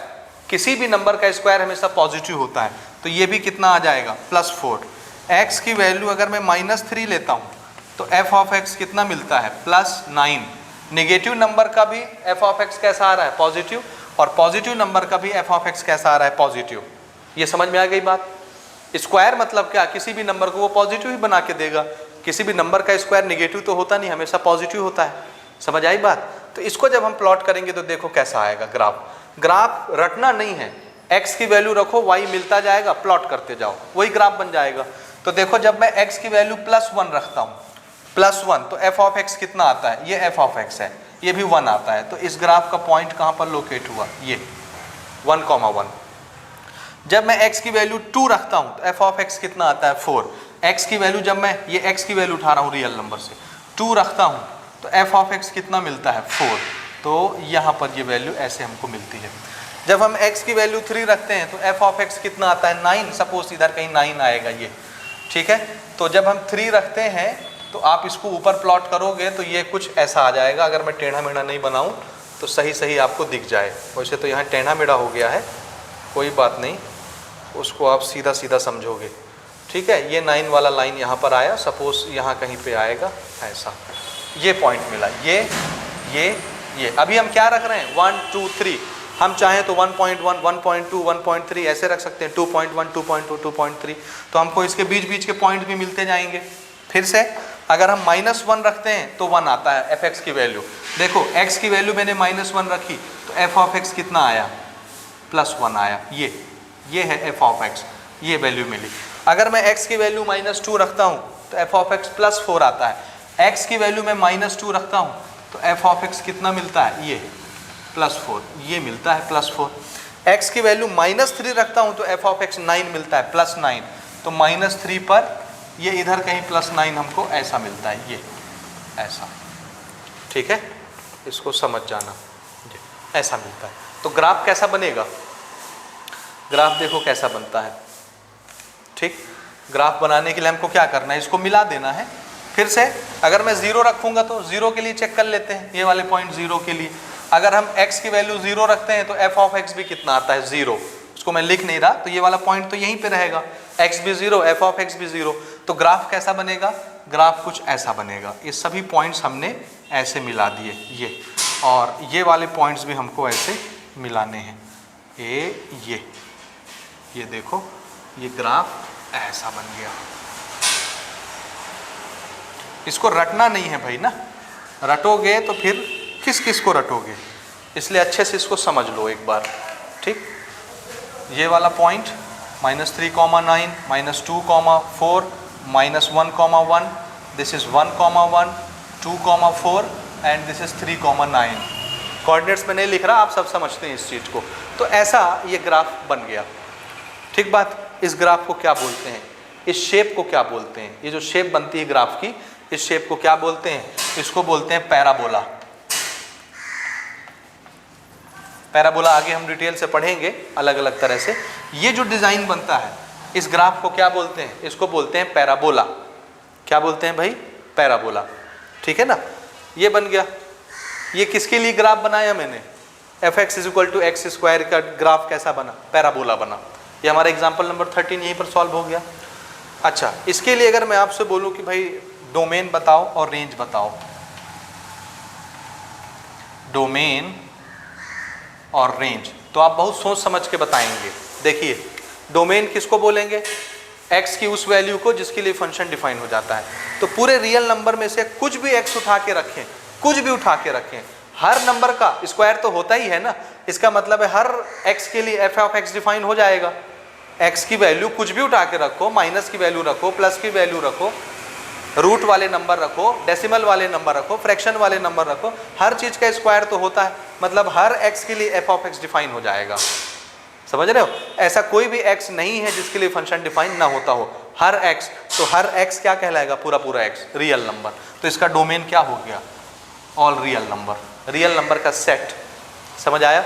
[SPEAKER 1] किसी भी नंबर का स्क्वायर हमेशा पॉजिटिव होता है, तो ये भी कितना आ जाएगा +4। x की वैल्यू अगर मैं -3 लेता हूँ तो f ऑफ x कितना मिलता है, +9। नेगेटिव नंबर का भी f ऑफ x कैसा आ रहा है, पॉजिटिव, और पॉजिटिव नंबर का भी f ऑफ x कैसा आ रहा है, पॉजिटिव। ये समझ में आ गई बात। स्क्वायर मतलब क्या, किसी भी नंबर को वो पॉजिटिव ही बना के देगा, किसी भी नंबर का स्क्वायर नेगेटिव तो होता नहीं, हमेशा पॉजिटिव होता है, समझ आई बात। तो इसको जब हम प्लॉट करेंगे तो देखो कैसा आएगा ग्राफ रटना नहीं है, x की वैल्यू रखो y मिलता जाएगा, प्लॉट करते जाओ, वही ग्राफ बन जाएगा। तो देखो जब मैं x की वैल्यू +1 रखता हूँ, +1 तो f ऑफ x कितना आता है, ये f ऑफ x है, ये भी 1 आता है, तो इस ग्राफ का पॉइंट कहाँ पर लोकेट हुआ, ये 1,1। जब मैं x की वैल्यू 2 रखता हूँ तो f ऑफ x कितना आता है, 4। x की वैल्यू, जब मैं ये x की वैल्यू उठा रहा हूँ रियल नंबर से, 2 रखता हूँ तो f ऑफ x कितना मिलता है, 4। तो यहाँ पर ये वैल्यू ऐसे हमको मिलती है। जब हम x की वैल्यू 3 रखते हैं तो f ऑफ x कितना आता है, 9। सपोज इधर कहीं 9 आएगा ये, ठीक है। तो जब हम 3 रखते हैं तो आप इसको ऊपर प्लॉट करोगे तो ये कुछ ऐसा आ जाएगा। अगर मैं टेढ़ा मेढ़ा नहीं बनाऊँ तो सही आपको दिख जाए, वैसे तो यहाँ टेढ़ा मेढ़ा हो गया है, कोई बात नहीं, उसको आप सीधा समझोगे, ठीक है। ये 9 वाला लाइन यहाँ पर आया, सपोज यहाँ कहीं पे आएगा ऐसा, ये पॉइंट मिला, ये अभी हम क्या रख रहे हैं, 1 2 3। हम चाहें तो 1.1 1.2 1.3 ऐसे रख सकते हैं, 2.1 2.2 2.3, तो हमको इसके बीच के पॉइंट भी मिलते जाएंगे। फिर से अगर हम -1 रखते हैं तो 1 आता है एफ एक्स की वैल्यू। देखो x की वैल्यू मैंने -1 रखी तो f ऑफ x कितना आया, +1 आया, ये है f ऑफ x, ये वैल्यू मिली। अगर मैं x की वैल्यू -2 रखता हूँ तो f ऑफ x +4 आता है। x की वैल्यू मैं -2 रखता हूँ तो f ऑफ x कितना मिलता है, ये +4, ये मिलता है +4। x की वैल्यू -3 रखता हूँ तो f ऑफ x 9 मिलता है, +9। तो -3 पर ये इधर कहीं +9 हमको ऐसा मिलता है, ये ऐसा, ठीक है। इसको समझ जाना, ऐसा मिलता है। तो ग्राफ कैसा बनेगा, ग्राफ देखो कैसा बनता है, ठीक। ग्राफ बनाने के लिए हमको क्या करना है, इसको मिला देना है। फिर से अगर मैं 0 रखूंगा तो 0 के लिए चेक कर लेते हैं, ये वाले पॉइंट 0 के लिए। अगर हम x की वैल्यू 0 रखते हैं तो f ऑफ x भी कितना आता है, 0। उसको मैं लिख नहीं रहा, तो ये वाला पॉइंट तो यहीं पे रहेगा, x भी 0 f ऑफ x भी 0। तो ग्राफ कैसा बनेगा, ग्राफ कुछ ऐसा बनेगा। ये सभी पॉइंट्स हमने ऐसे मिला दिए, ये और ये वाले पॉइंट्स भी हमको ऐसे मिलाने हैं, ये देखो, ये ग्राफ ऐसा बन गया। इसको रटना नहीं है भाई ना, रटोगे तो फिर किस को रटोगे, इसलिए अच्छे से इसको समझ लो एक बार, ठीक। ये वाला point -3,9 -2,4 -1,1, this is 1,1 2,4 and this is 3,9। Coordinates में नहीं लिख रहा, आप सब समझते हैं इस चीज़ को। तो ऐसा ये ग्राफ बन गया, ठीक बात। इस ग्राफ को क्या बोलते हैं, इस शेप को क्या बोलते हैं, ये जो शेप बनती है ग्राफ की, इस शेप को क्या बोलते हैं, इसको बोलते हैं पैराबोला। पैराबोला आगे हम डिटेल से पढ़ेंगे अलग अलग तरह से। ये जो डिजाइन बनता है इस ग्राफ को क्या बोलते हैं, इसको बोलते हैं पैराबोला। क्या बोलते हैं भाई, पैराबोला। ठीक है ना, ये बन गया। ये किसके लिए ग्राफ बनाया मैंने, fx = x² का ग्राफ कैसा बना, पैराबोला बना। ये हमारा एग्जांपल नंबर 13 यहीं पर सॉल्व हो गया। अच्छा, इसके लिए अगर मैं आपसे बोलूं कि भाई डोमेन बताओ और रेंज बताओ, डोमेन और रेंज, तो आप बहुत सोच समझ के बताएंगे। देखिए, डोमेन किसको बोलेंगे, x की उस वैल्यू को जिसके लिए फंक्शन डिफाइन हो जाता है। तो पूरे रियल नंबर में से कुछ भी x उठा के रखें, कुछ भी उठा के रखें, हर नंबर का स्क्वायर तो होता ही है ना। इसका मतलब है हर x के लिए f(x) डिफाइन हो जाएगा। x की वैल्यू कुछ भी उठा के रखो, माइनस की वैल्यू रखो, प्लस की वैल्यू रखो, रूट वाले नंबर रखो, डेसिमल वाले नंबर रखो, फ्रैक्शन वाले नंबर रखो, हर चीज का स्क्वायर तो होता है। मतलब हर x के लिए f(x) डिफाइन हो जाएगा। समझ रहे हो, ऐसा कोई भी x नहीं है जिसके लिए फंक्शन डिफाइन ना होता हो। हर x, तो हर x क्या कहलाएगा, पूरा पूरा x रियल नंबर। तो इसका डोमेन क्या हो गया, all real number, real number का सेट। समझ आया।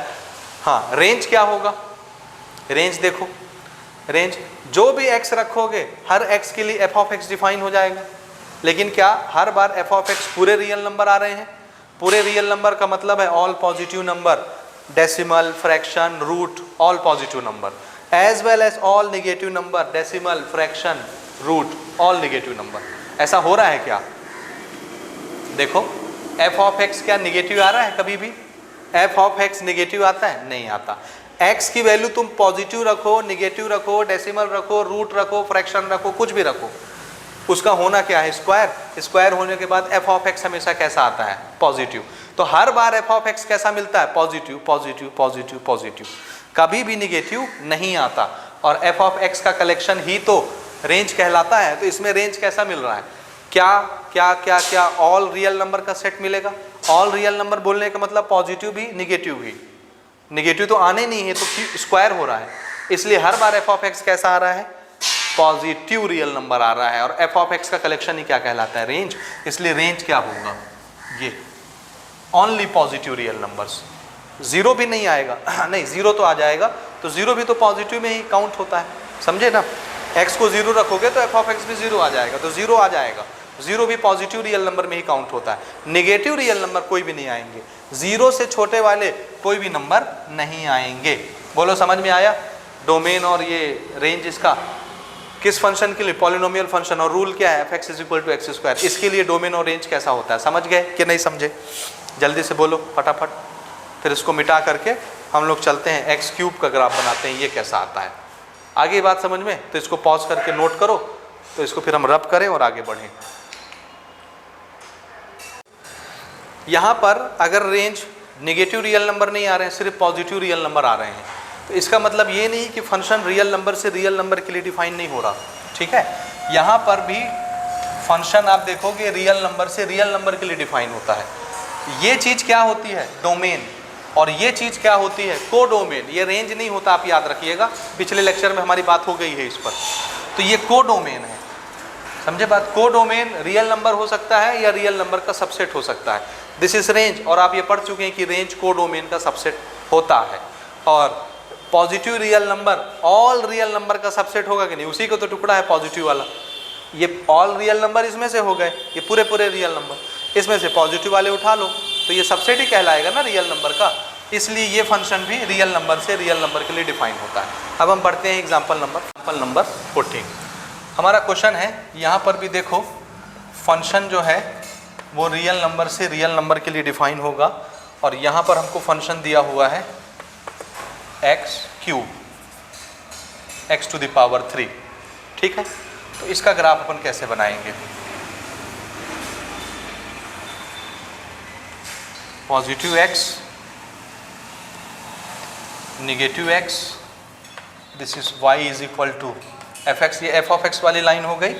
[SPEAKER 1] हाँ, रेंज क्या होगा, रेंज देखो, रेंज जो भी x रखोगे हर x के लिए f(x) डिफाइन हो जाएगा। लेकिन क्या हर बार f(x) पूरे रियल नंबर आ रहे हैं, पूरे रियल नंबर का मतलब है all positive number, decimal, fraction, root, all positive number, as well as all negative number, decimal, fraction, root, all negative number. ऐसा हो रहा है क्या, देखो f(x) क्या निगेटिव आ रहा है, कभी भी f(x) निगेटिव आता है, नहीं आता। x की वैल्यू तुम पॉजिटिव रखो, निगेटिव रखो, डेसिमल रखो, रूट रखो, फ्रैक्शन रखो, कुछ भी रखो, उसका होना क्या है, स्क्वायर। स्क्वायर होने के बाद f(x) हमेशा कैसा आता है, पॉजिटिव। तो हर बार f(x) कैसा मिलता है, पॉजिटिव पॉजिटिव पॉजिटिव पॉजिटिव, कभी भी निगेटिव नहीं आता। और f(x) का कलेक्शन ही तो रेंज कहलाता है। तो इसमें रेंज कैसा मिल रहा है, क्या क्या क्या क्या, ऑल रियल नंबर का सेट मिलेगा। ऑल रियल नंबर बोलने का मतलब पॉजिटिव भी निगेटिव भी, निगेटिव तो आने नहीं है, तो स्क्वायर हो रहा है, इसलिए हर बार f(x) कैसा आ रहा है, पॉजिटिव रियल नंबर आ रहा है। और f(x) का कलेक्शन ही क्या कहलाता है, रेंज। इसलिए रेंज क्या होगा, ये only positive real numbers, zero भी नहीं आएगा नहीं, जीरो तो आ जाएगा, तो जीरो भी तो पॉजिटिव में ही काउंट होता है, समझे ना। x को जीरो रखोगे तो f(x) भी जीरो आ जाएगा, तो जीरो आ जाएगा, जीरो भी पॉजिटिव रियल नंबर में ही काउंट होता है। नेगेटिव रियल नंबर कोई भी नहीं आएंगे, जीरो से छोटे वाले कोई भी नंबर नहीं आएंगे। बोलो समझ में आया। डोमेन और ये रेंज इसका किस फंक्शन के लिए, पॉलिनोमियल फंक्शन। और रूल क्या है, f(x) = x²। इसके लिए डोमेन और रेंज कैसा होता है, समझ गए कि नहीं समझे, जल्दी से बोलो फटाफट। फिर इसको मिटा करके हम लोग चलते हैं x³ का ग्राफ बनाते हैं, ये कैसा आता है। आगे बात समझ में, तो इसको पॉज करके नोट करो, तो इसको फिर हम रब करें और आगे बढ़ें। यहाँ पर अगर रेंज नेगेटिव रियल नंबर नहीं आ रहे हैं, सिर्फ पॉजिटिव रियल नंबर आ रहे हैं, तो इसका मतलब ये नहीं कि फंक्शन रियल नंबर से रियल नंबर के लिए डिफाइन नहीं हो रहा। ठीक है, यहाँ पर भी फंक्शन आप देखोगे रियल नंबर से रियल नंबर के लिए डिफाइन होता है। ये चीज़ क्या होती है, डोमेन, और ये चीज़ क्या होती है, को डोमेन। ये रेंज नहीं होता, आप याद रखिएगा, पिछले लेक्चर में हमारी बात हो गई है इस पर। तो ये को डोमेन है, समझे बात। को डोमेन रियल नंबर हो सकता है या रियल नंबर का सबसेट हो सकता है, दिस इज रेंज। और आप ये पढ़ चुके हैं कि रेंज को डोमेन का सबसेट होता है। और positive real number all real number का सबसेट होगा कि नहीं, उसी को तो टुकड़ा है पॉजिटिव वाला। ये ऑल रियल नंबर इसमें से हो गए, ये पूरे पूरे रियल नंबर, इसमें से पॉजिटिव वाले उठा लो, तो ये सबसेट ही कहलाएगा ना रियल नंबर का। इसलिए ये फंक्शन भी रियल नंबर से रियल नंबर के लिए डिफाइन होता है। अब हम पढ़ते हैं एग्जाम्पल नंबर 14। हमारा क्वेश्चन है, यहाँ पर भी देखो फंक्शन जो है वो रियल नंबर से रियल नंबर के लिए डिफाइन होगा। और यहाँ पर हमको फंक्शन दिया हुआ है x³ x⁻3। ठीक है, तो इसका ग्राफ अपन कैसे बनाएंगे, positive x, negative x, this is y = f(x). ये f(x) वाली लाइन हो गई,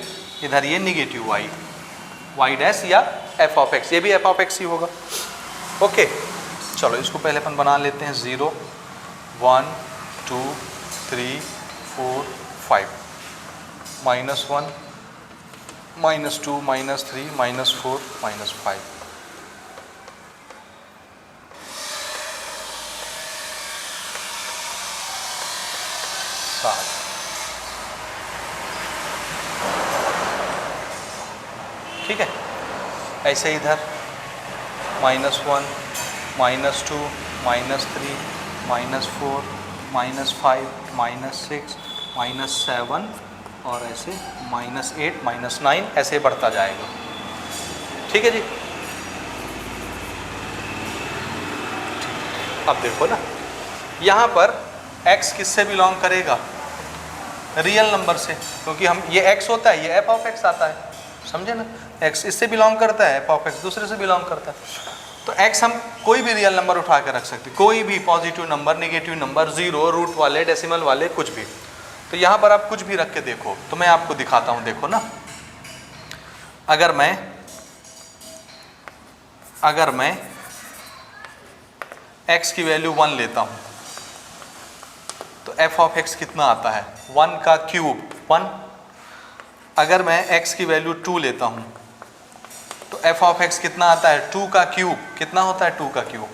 [SPEAKER 1] इधर ये नेगेटिव y' या f(x), ये भी f(x) ही होगा। ओके, चलो इसको पहले अपन बना लेते हैं। 0 1 2 3 4 5, -1 -2 -3 -4 -5, ठीक है। ऐसे इधर -1 -2 -3 -4 -5 -6 -7 और ऐसे -8 -9 ऐसे बढ़ता जाएगा, ठीक है जी। अब देखो ना, यहाँ पर x किससे बिलोंग करेगा? रियल नंबर से, क्योंकि हम ये x होता है, ये f ऑफ x आता है, समझे ना। x इससे बिलोंग करता है, f ऑफ x दूसरे से बिलोंग करता है। तो x हम कोई भी रियल नंबर उठा कर रख सकते, कोई भी positive number, negative number, zero, root वाले, डेसिमल वाले, कुछ भी। तो यहाँ पर आप कुछ भी रख के देखो, तो मैं आपको दिखाता हूँ, देखो ना। अगर मैं x की वैल्यू 1 लेता हूँ तो f ऑफ x कितना आता है? 1 का क्यूब 1। अगर मैं x की वैल्यू 2 लेता हूँ तो f ऑफ x कितना आता है? 2 का क्यूब कितना होता है? 2 का क्यूब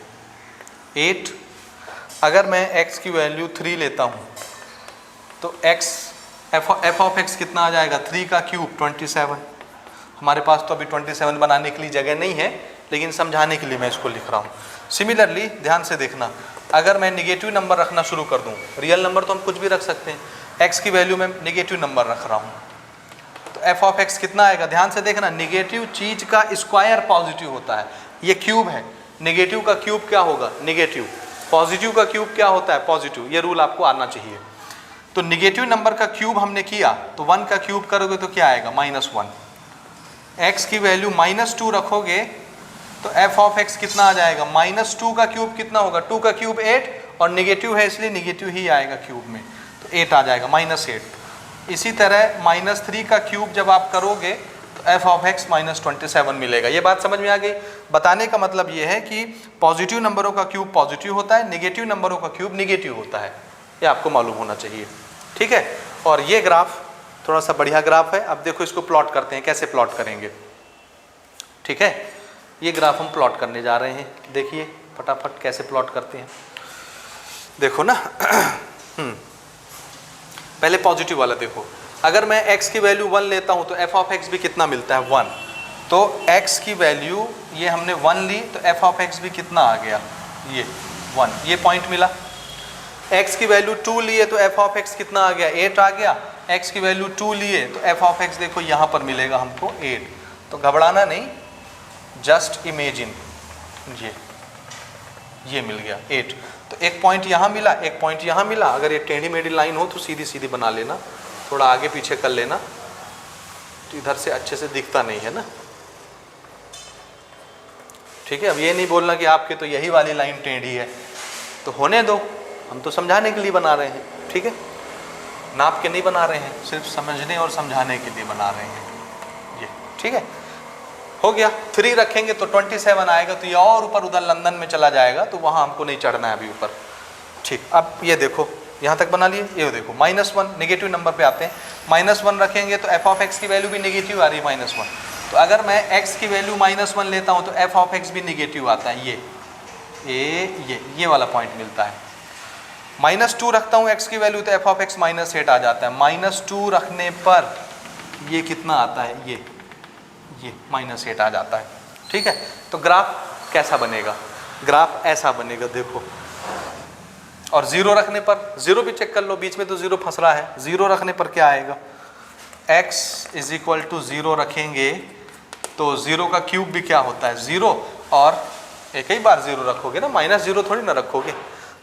[SPEAKER 1] 8। अगर मैं x की वैल्यू 3 लेता हूँ तो f ऑफ x कितना आ जाएगा? 3 का क्यूब 27। हमारे पास तो अभी 27 बनाने के लिए जगह नहीं है, लेकिन समझाने के लिए मैं इसको लिख रहा हूँ। सिमिलरली ध्यान से देखना, अगर मैं निगेटिव नंबर रखना शुरू कर दूँ, रियल नंबर तो हम कुछ भी रख सकते हैं, x की वैल्यू में निगेटिव नंबर रख रहा हूँ तो f ऑफ x कितना आएगा? ध्यान से देखना, निगेटिव चीज का स्क्वायर पॉजिटिव होता है। ये क्यूब है, निगेटिव का क्यूब क्या होगा? नेगेटिव। पॉजिटिव का क्यूब क्या होता है? पॉजिटिव। ये रूल आपको आना चाहिए। तो निगेटिव नंबर का क्यूब हमने किया तो 1 का क्यूब करोगे तो क्या आएगा? -1। x की वैल्यू -2 रखोगे तो f ऑफ x कितना आ जाएगा? -2 का क्यूब कितना होगा? 2 का क्यूब 8, और निगेटिव है इसलिए निगेटिव ही आएगा क्यूब में, तो 8 आ जाएगा, -8। इसी तरह -3 का क्यूब जब आप करोगे तो f ऑफ x -27 मिलेगा। ये बात समझ में आ गई? बताने का मतलब ये है कि पॉजिटिव नंबरों का क्यूब पॉजिटिव होता है, निगेटिव नंबरों का क्यूब निगेटिव होता है। ये आपको मालूम होना चाहिए, ठीक है। और ये ग्राफ थोड़ा सा बढ़िया ग्राफ है। अब देखो इसको प्लॉट करते हैं, कैसे प्लॉट करेंगे, ठीक है। ये ग्राफ हम प्लॉट करने जा रहे हैं, देखिए फटाफट कैसे प्लॉट करते हैं। देखो ना पहले पॉजिटिव वाला देखो, अगर मैं x की वैल्यू 1 लेता हूं तो f ऑफ x भी कितना मिलता है? 1। तो x की वैल्यू ये हमने 1 ली तो f ऑफ x भी कितना आ गया? ये 1, ये पॉइंट मिला। x की वैल्यू 2 लिए तो f ऑफ x कितना आ गया? 8 आ गया। x की वैल्यू 2 लिए तो f ऑफ x देखो यहाँ पर मिलेगा हमको 8। तो घबराना नहीं, जस्ट इमेजिन, ये मिल गया 8। तो एक पॉइंट यहाँ मिला, एक पॉइंट यहाँ मिला। अगर ये टेढ़ी मेढ़ी लाइन हो तो सीधी सीधी बना लेना, थोड़ा आगे पीछे कर लेना, तो इधर से अच्छे से दिखता नहीं है ना, ठीक है। अब ये नहीं बोलना कि आपके तो यही वाली लाइन टेढ़ी है, तो होने दो, हम तो समझाने के लिए बना रहे हैं, ठीक है। नाप के नहीं बना रहे हैं, सिर्फ समझने और समझाने के लिए बना रहे हैं ये, ठीक है। हो गया, 3 रखेंगे तो 27 आएगा, तो ये और ऊपर उधर लंदन में चला जाएगा, तो वहाँ हमको नहीं चढ़ना है अभी ऊपर, ठीक। अब ये देखो यहाँ तक बना लिए, ये देखो -1 नेगेटिव नंबर पे आते हैं, -1 रखेंगे तो f ऑफ x की वैल्यू भी नेगेटिव आ रही है -1। तो अगर मैं x की वैल्यू -1 लेता हूँ तो f ऑफ x भी नेगेटिव आता है, ये वाला पॉइंट मिलता है। -2 रखता हूँ x की वैल्यू तो f ऑफ x -8 आ जाता है। -2 रखने पर ये कितना आता है? ये -8 आ जाता है, ठीक है। तो ग्राफ कैसा बनेगा? ग्राफ ऐसा बनेगा, देखो। और 0 रखने पर, 0 भी चेक कर लो, बीच में तो 0 फंस रहा है। 0 रखने पर क्या आएगा? x = 0 रखेंगे तो 0 का क्यूब भी क्या होता है? 0, और एक ही बार 0 रखोगे ना, -0 थोड़ी ना रखोगे,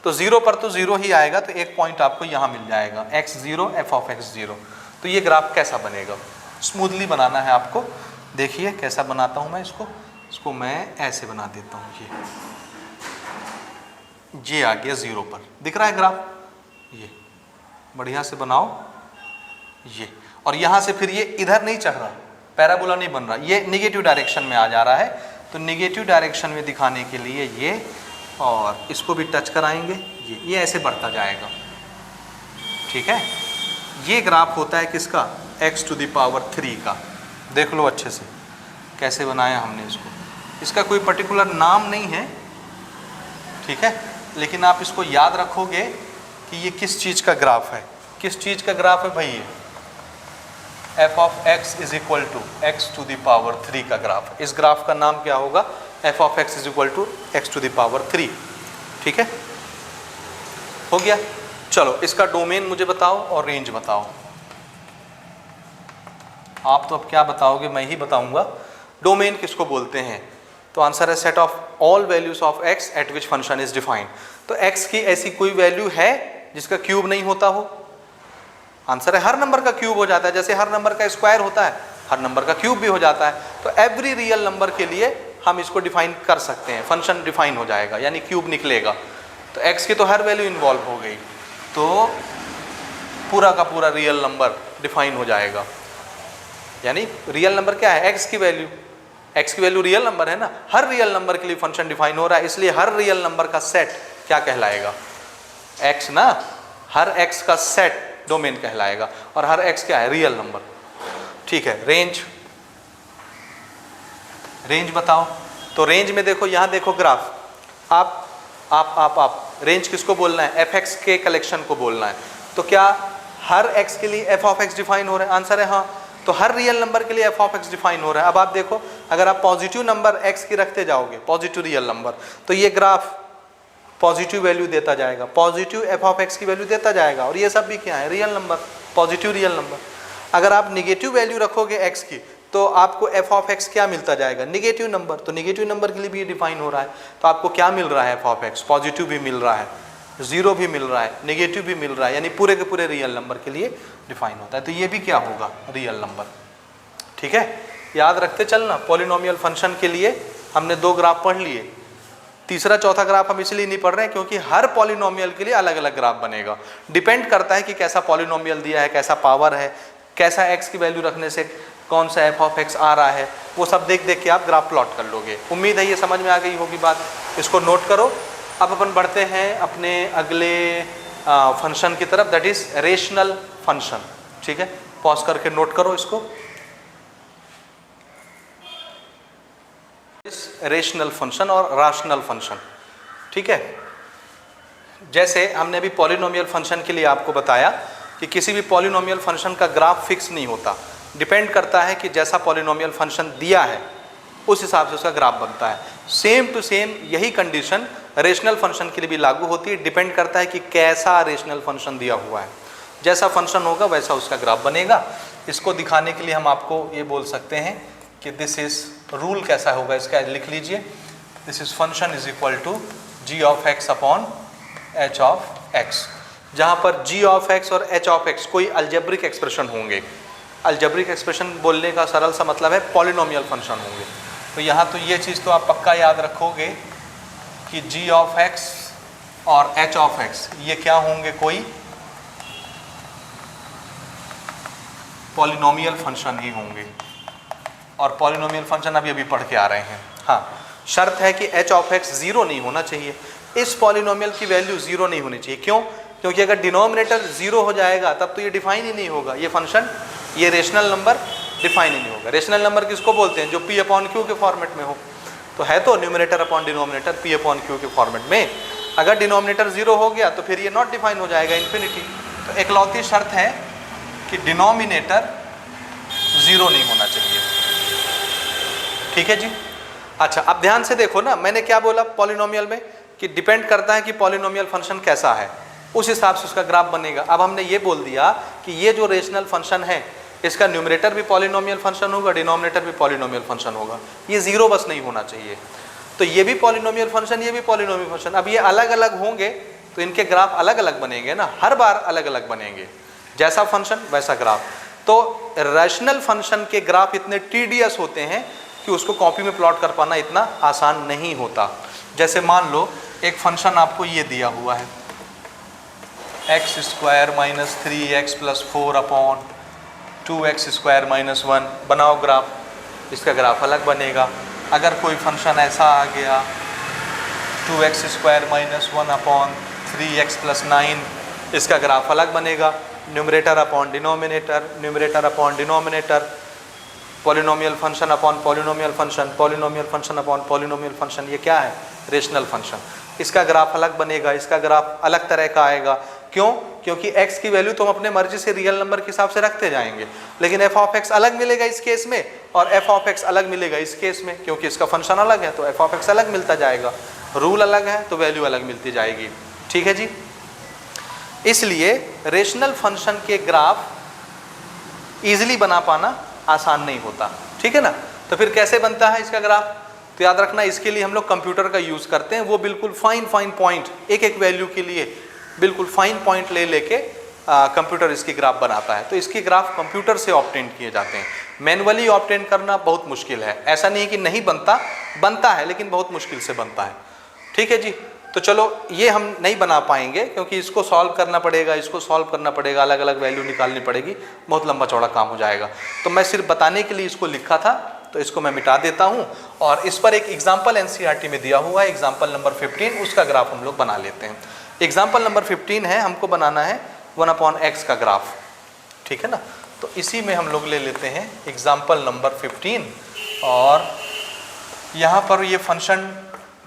[SPEAKER 1] तो 0 पर तो 0 ही आएगा, तो एक पॉइंट आपको यहाँ मिल जाएगा, x 0 f ऑफ x 0। तो ये ग्राफ कैसा बनेगा? स्मूथली बनाना है आपको। देखिए कैसा बनाता हूँ मैं इसको मैं ऐसे बना देता हूँ। ये आ गया 0 पर, दिख रहा है ग्राफ? ये बढ़िया से बनाओ ये, और यहाँ से फिर ये इधर नहीं चढ़ रहा, पैराबोला नहीं बन रहा, ये निगेटिव डायरेक्शन में आ जा रहा है। तो निगेटिव डायरेक्शन में दिखाने के लिए ये, और इसको भी टच कराएंगे, ये ऐसे बढ़ता जाएगा, ठीक है। ये ग्राफ होता है किसका, x टू द पावर 3 का। देख लो अच्छे से कैसे बनाया हमने इसको। इसका कोई पर्टिकुलर नाम नहीं है, ठीक है, लेकिन आप इसको याद रखोगे कि ये किस चीज़ का ग्राफ है। किस चीज़ का ग्राफ है भाई? ये f of x is equal to x to the power 3 का ग्राफ है। इस ग्राफ का नाम क्या होगा? f of x is equal to x to the power 3। ठीक है, हो गया। चलो इसका डोमेन मुझे बताओ और रेंज बताओ। आप तो अब क्या बताओगे, मैं ही बताऊंगा। डोमेन किसको बोलते हैं? तो आंसर है set of all values of x eight which function is defined. तो x की ऐसी कोई वैल्यू है जिसका क्यूब नहीं होता हो? आंसर है हर नंबर का क्यूब हो जाता है। जैसे हर नंबर का स्क्वायर होता है, हर नंबर का क्यूब भी हो जाता है। तो एवरी रियल नंबर के लिए हम इसको डिफाइन कर सकते हैं, फंक्शन डिफाइन हो जाएगा, यानी क्यूब निकलेगा। तो x की तो हर वैल्यू इन्वॉल्व हो गई, तो पूरा का पूरा रियल नंबर डिफाइन हो जाएगा। यानी रियल नंबर क्या है? x की वैल्यू। x की वैल्यू रियल नंबर है ना, हर रियल नंबर के लिए फंक्शन डिफाइन हो रहा है, इसलिए हर रियल नंबर का सेट क्या कहलाएगा? x ना, हर x का सेट डोमेन कहलाएगा। और हर x क्या है? Real number. ठीक है, रेंज, रेंज बताओ। तो रेंज में देखो, यहां देखो ग्राफ, आप रेंज किसको बोलना है? fx के कलेक्शन को बोलना है। तो क्या हर x के लिए f ऑफ x डिफाइन हो रहा है? आंसर है हाँ। तो हर रियल नंबर के लिए f ऑफ x डिफाइन हो रहा है। अब आप देखो, अगर आप पॉजिटिव नंबर x की रखते जाओगे, पॉजिटिव रियल नंबर, तो ये ग्राफ पॉजिटिव वैल्यू देता जाएगा, पॉजिटिव f ऑफ x की वैल्यू देता जाएगा। और ये सब भी क्या है? Real number, positive real number. अगर आप निगेटिव वैल्यू रखोगे x की, तो आपको f ऑफ x क्या मिलता जाएगा? Negative number. तो निगेटिव नंबर के लिए भी ये डिफाइन हो रहा है। तो आपको क्या मिल रहा है? f ऑफ x पॉजिटिव भी मिल रहा है, जीरो भी मिल रहा है, नेगेटिव भी मिल रहा है, यानी पूरे के पूरे रियल नंबर के लिए डिफाइन होता है। तो ये भी क्या होगा? Real number. ठीक है, याद रखते चलना। पॉलिनोमियल फंक्शन के लिए हमने 2 ग्राफ पढ़ लिए, तीसरा चौथा ग्राफ हम इसलिए नहीं पढ़ रहे हैं क्योंकि हर पॉलिनोमियल के लिए अलग अलग ग्राफ बनेगा। डिपेंड करता है कि कैसा पॉलिनोमियल दिया है, कैसा पावर है, कैसा x की वैल्यू रखने से कौन सा f ऑफ x आ रहा है, वो सब देख देख के आप ग्राफ प्लॉट कर लोगे। उम्मीद है ये समझ में आ गई होगी बात, इसको नोट करो। अब अपन बढ़ते हैं अपने अगले फंक्शन की तरफ, दैट इज रेशनल फंक्शन। ठीक है, पॉज करके नोट करो इसको। रेशनल फंक्शन और राशनल फंक्शन। ठीक है, जैसे हमने अभी पॉलिनोमियल फंक्शन के लिए आपको बताया कि किसी भी पॉलिनोमियल फंक्शन का ग्राफ फिक्स नहीं होता, डिपेंड करता है कि जैसा पॉलिनोमियल फंक्शन दिया है उस हिसाब से उसका ग्राफ बनता है। सेम टू सेम यही कंडीशन रेशनल फंक्शन के लिए भी लागू होती है। डिपेंड करता है कि कैसा रेशनल फंक्शन दिया हुआ है, जैसा फंक्शन होगा वैसा उसका ग्राफ बनेगा। इसको दिखाने के लिए हम आपको ये बोल सकते हैं कि दिस इज रूल कैसा होगा, इसका लिख लीजिए। This is function is equal to g of x upon h of x, जहाँ पर g ऑफ x और h ऑफ x कोई अलजेब्रिक एक्सप्रेशन होंगे। अलजेब्रिक एक्सप्रेशन बोलने का सरल सा मतलब है पॉलिनोमियल फंक्शन होंगे। तो यहाँ तो ये चीज़ तो आप पक्का याद रखोगे कि g ऑफ x और h ऑफ x ये क्या होंगे? कोई पॉलिनोमियल फंक्शन ही होंगे। और पॉलिनोमियल फंक्शन अभी पढ़ के आ रहे हैं। हाँ, शर्त है कि h ऑफ x जीरो नहीं होना चाहिए। इस पॉलिनोमियल की वैल्यू जीरो नहीं होनी चाहिए। क्यों? क्योंकि अगर डिनोमिनेटर जीरो हो जाएगा तब तो ये डिफाइन ही नहीं होगा, ये फंक्शन, ये रेशनल नंबर डिफाइन ही नहीं होगा। रेशनल नंबर किसको बोलते हैं? जो p अपॉन क्यू के फॉर्मेट में हो। तो है तो numerator upon denominator p upon Q के फॉर्मेट में। अगर डिनोमिनेटर जीरो हो गया तो फिर ये नॉट डिफाइन हो जाएगा, इन्फिनिटी। तो एकलौती शर्त है कि डिनोमिनेटर जीरो नहीं होना चाहिए। ठीक है जी। अच्छा, अब ध्यान से देखो ना, मैंने क्या बोला पॉलिनोमियल में कि डिपेंड करता है कि पॉलिनोमियल फंक्शन कैसा है, उस हिसाब से उसका ग्राफ बनेगा। अब हमने ये बोल दिया कि ये जो रेशनल फंक्शन है इसका न्यूमरेटर भी पॉलिनोमियल फंक्शन होगा, डिनोमिनेटर भी पॉलिनोमियल फंक्शन होगा। ये जीरो बस नहीं होना चाहिए। तो ये भी पॉलिनोमियल फंक्शन, ये भी पॉलिनोमियल फंक्शन। अब ये अलग अलग होंगे तो इनके ग्राफ अलग अलग बनेंगे ना, हर बार अलग अलग बनेंगे, जैसा फंक्शन वैसा ग्राफ। तो रैशनल फंक्शन के ग्राफ इतने टीडियस होते हैं कि उसको कॉपी में प्लॉट कर पाना इतना आसान नहीं होता। जैसे मान लो एक फंक्शन आपको ये दिया हुआ है x square minus 3x plus 4 upon 2x square minus 1, बनाओ ग्राफ, इसका ग्राफ अलग बनेगा। अगर कोई फंक्शन ऐसा आ गया 2x square minus 1 upon 3x plus 9, इसका ग्राफ अलग बनेगा। Numerator upon denominator, numerator upon denominator, polynomial function upon polynomial function, polynomial function upon polynomial function. ये क्या है? Rational function. इसका ग्राफ अलग बनेगा, इसका ग्राफ अलग तरह का आएगा। क्यों? क्योंकि x की वैल्यू तो हम अपने मर्जी से रियल नंबर के हिसाब से रखते जाएंगे, लेकिन f ऑफ x अलग मिलेगा इस केस में और f ऑफ x अलग मिलेगा इस केस में, क्योंकि इसका फंक्शन अलग है तो f ऑफ x अलग मिलता जाएगा। रूल अलग है तो वैल्यू अलग मिलती जाएगी। ठीक है जी। इसलिए रेशनल फंक्शन के ग्राफ इजीली बना पाना आसान नहीं होता। ठीक है ना। तो फिर कैसे बनता है इसका ग्राफ? तो याद रखना, इसके लिए हम लोग कंप्यूटर का यूज करते हैं। वो बिल्कुल फाइन पॉइंट, एक एक वैल्यू के लिए बिल्कुल फाइन पॉइंट ले लेके कंप्यूटर इसकी ग्राफ बनाता है। तो इसकी ग्राफ कंप्यूटर से ऑब्टेन किए जाते हैं। मैनुअली ऑब्टेन करना बहुत मुश्किल है। ऐसा नहीं है कि नहीं बनता, बनता है लेकिन बहुत मुश्किल से बनता है। ठीक है जी। तो चलो ये हम नहीं बना पाएंगे क्योंकि इसको सॉल्व करना पड़ेगा, इसको सॉल्व करना पड़ेगा, अलग अलग वैल्यू निकालनी पड़ेगी, बहुत लंबा चौड़ा काम हो जाएगा। तो मैं सिर्फ बताने के लिए इसको लिखा था, तो इसको मैं मिटा देता हूँ और इस पर एक एग्जाम्पल एनसीईआरटी में दिया हुआ है, एग्जाम्पल नंबर 15, उसका ग्राफ हम लोग बना लेते हैं। एग्जाम्पल नंबर 15 है, हमको बनाना है 1/x का ग्राफ। ठीक है ना। तो इसी में हम लोग ले लेते हैं एग्जाम्पल नंबर 15 और यहाँ पर ये फंक्शन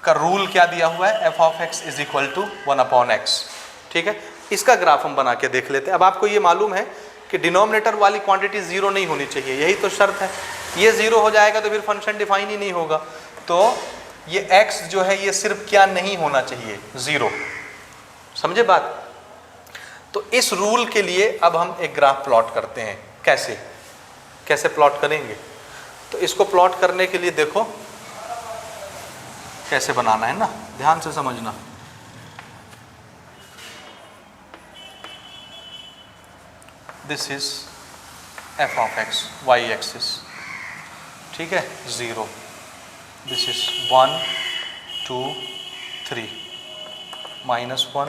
[SPEAKER 1] का रूल क्या दिया हुआ है? f of x is equal to 1/x। ठीक है। इसका ग्राफ हम बना के देख लेते हैं। अब आपको ये मालूम है कि डिनोमिनेटर वाली क्वांटिटी जीरो नहीं होनी चाहिए, यही तो शर्त है। ये जीरो हो जाएगा तो फिर फंक्शन डिफाइन ही नहीं होगा। तो ये x जो है ये सिर्फ क्या नहीं होना चाहिए? जीरो। समझे बात? तो इस रूल के लिए अब हम एक ग्राफ प्लॉट करते हैं। कैसे कैसे प्लॉट करेंगे? तो इसको प्लॉट करने के लिए देखो कैसे बनाना है ना, ध्यान से समझना। This is f of x, y axis. ठीक है, 0। This is 1 2 3, -1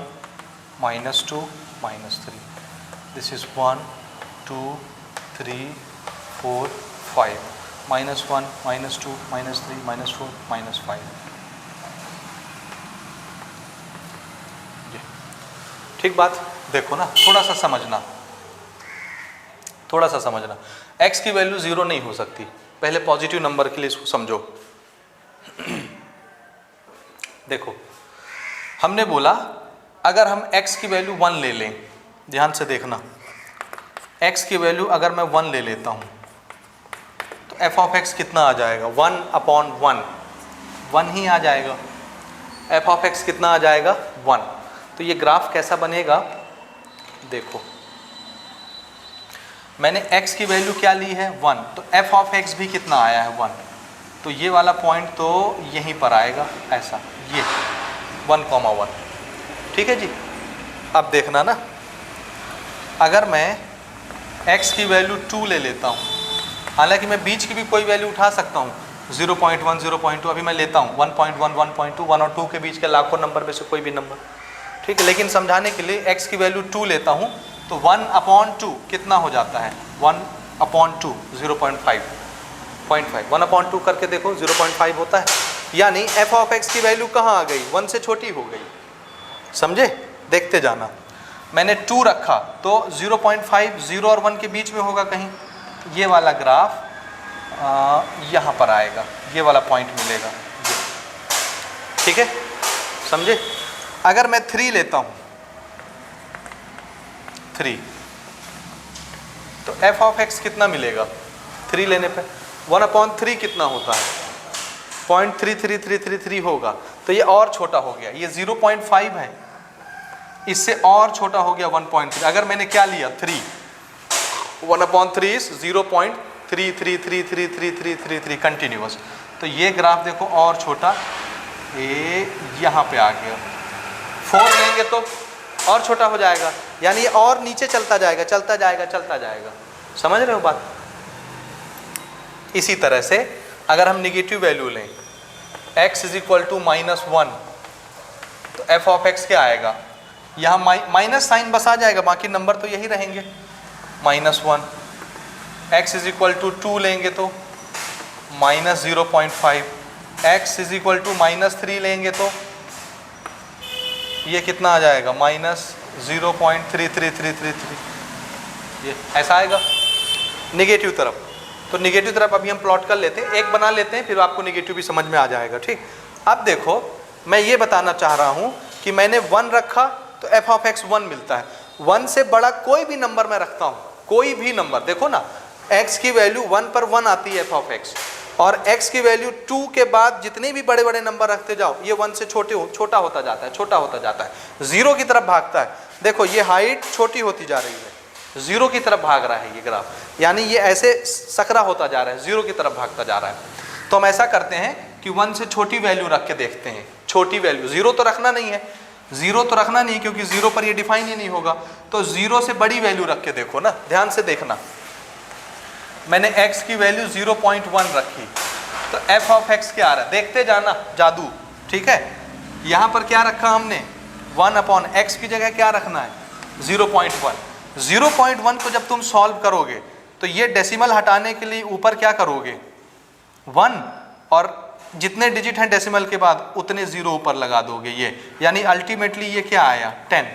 [SPEAKER 1] -2 -3। This is 1 2 3 4 5, -1 -2 -3 -4 -5। ठीक बात? देखो ना, थोड़ा सा समझना, थोड़ा सा समझना। x की वैल्यू 0 नहीं हो सकती। पहले पॉजिटिव नंबर के लिए इसको समझो। देखो, हमने बोला अगर हम x की वैल्यू 1 ले लें, ध्यान से देखना, x की वैल्यू अगर मैं 1 ले लेता हूं तो f ऑफ x कितना आ जाएगा? 1/1, 1 ही आ जाएगा। f ऑफ x कितना आ जाएगा? 1। तो ये ग्राफ कैसा बनेगा? देखो, मैंने x की वैल्यू क्या ली है? 1। तो f ऑफ x भी कितना आया है? 1। तो ये वाला पॉइंट तो यहीं पर आएगा, ऐसा, ये 1,1। ठीक है जी। अब देखना ना, अगर मैं x की वैल्यू 2 ले लेता हूँ, हालांकि मैं बीच की भी कोई वैल्यू उठा सकता हूँ, 0.1 0.2 अभी मैं लेता हूँ, 1.1 1.2 1 और 2 के बीच के लाखों नंबर में से कोई भी नंबर। ठीक है, लेकिन समझाने के लिए x की वैल्यू 2 लेता हूँ तो 1/2 कितना हो जाता है? 1/2 0.5 1/2 करके देखो, 0.5 होता है। यानी f ऑफ x की वैल्यू कहाँ आ गई? 1 से छोटी हो गई। समझे? देखते जाना। मैंने 2 रखा तो 0.5 0 और 1 के बीच में होगा कहीं। ये वाला ग्राफ यहाँ पर आएगा, ये वाला पॉइंट मिलेगा। ठीक है, समझे? अगर मैं 3 लेता हूँ, 3, तो f ऑफ x कितना मिलेगा 3 लेने पे? 1/3 कितना होता है? 0.33333 होगा। तो ये और छोटा हो गया, ये 0.5 है, इससे और छोटा हो गया 1.3। अगर मैंने क्या लिया? 3, 1/3 इज 0.33333333 कंटिन्यूअस। तो ये ग्राफ देखो और छोटा, ये यहाँ पे आ गया। 4 लेंगे तो और छोटा हो जाएगा, यानी ये और नीचे चलता जाएगा, चलता जाएगा, चलता जाएगा। समझ रहे हो बात? इसी तरह से अगर हम निगेटिव वैल्यू लें, x इज इक्वल टू -1, तो f ऑफ x क्या आएगा? यहाँ माइनस साइन बस आ जाएगा, बाकी नंबर तो यही रहेंगे। -1, x इज इक्वल टू 2 लेंगे तो -0.5, x इज इक्वल टू -3 लेंगे तो ये कितना आ जाएगा? -0.33333। ये ऐसा आएगा निगेटिव तरफ। तो निगेटिव तरफ अभी हम प्लॉट कर लेते हैं, एक बना लेते हैं, फिर आपको निगेटिव भी समझ में आ जाएगा। ठीक, अब देखो मैं ये बताना चाह रहा हूँ कि मैंने 1 रखा तो एफ ऑफ एक्स 1 मिलता है। 1 से बड़ा कोई भी नंबर मैं रखता हूँ, कोई भी नंबर, देखो ना x की वैल्यू 1 पर 1 आती है एफ ऑफ एक्स, और x की वैल्यू 2 के बाद जितने भी बड़े बड़े नंबर रखते जाओ ये 1 से छोटा होता जाता है, छोटा होता जाता है, 0 की तरफ भागता है। देखो ये हाइट छोटी होती जा रही है, 0 की तरफ भाग रहा है ये ग्राफ, यानी ये ऐसे सकरा होता जा रहा है, 0 की तरफ भागता जा रहा है। तो हम ऐसा करते हैं कि 1 से छोटी वैल्यू रख के देखते हैं, छोटी वैल्यू, 0 तो रखना नहीं है, 0 तो रखना नहीं क्योंकि 0 पर ये डिफाइन ही नहीं होगा। तो 0 से बड़ी वैल्यू रख के देखो ना, ध्यान से देखना, मैंने x की वैल्यू 0.1 रखी तो f ऑफ x क्या आ रहा है, देखते जाना जादू। ठीक है, यहाँ पर क्या रखा हमने, 1/x की जगह क्या रखना है 0.1। 0.1 को जब तुम सॉल्व करोगे तो ये डेसिमल हटाने के लिए ऊपर क्या करोगे 1, और जितने डिजिट हैं डेसिमल के बाद उतने 0 ऊपर लगा दोगे ये, यानी अल्टीमेटली ये क्या आया 10।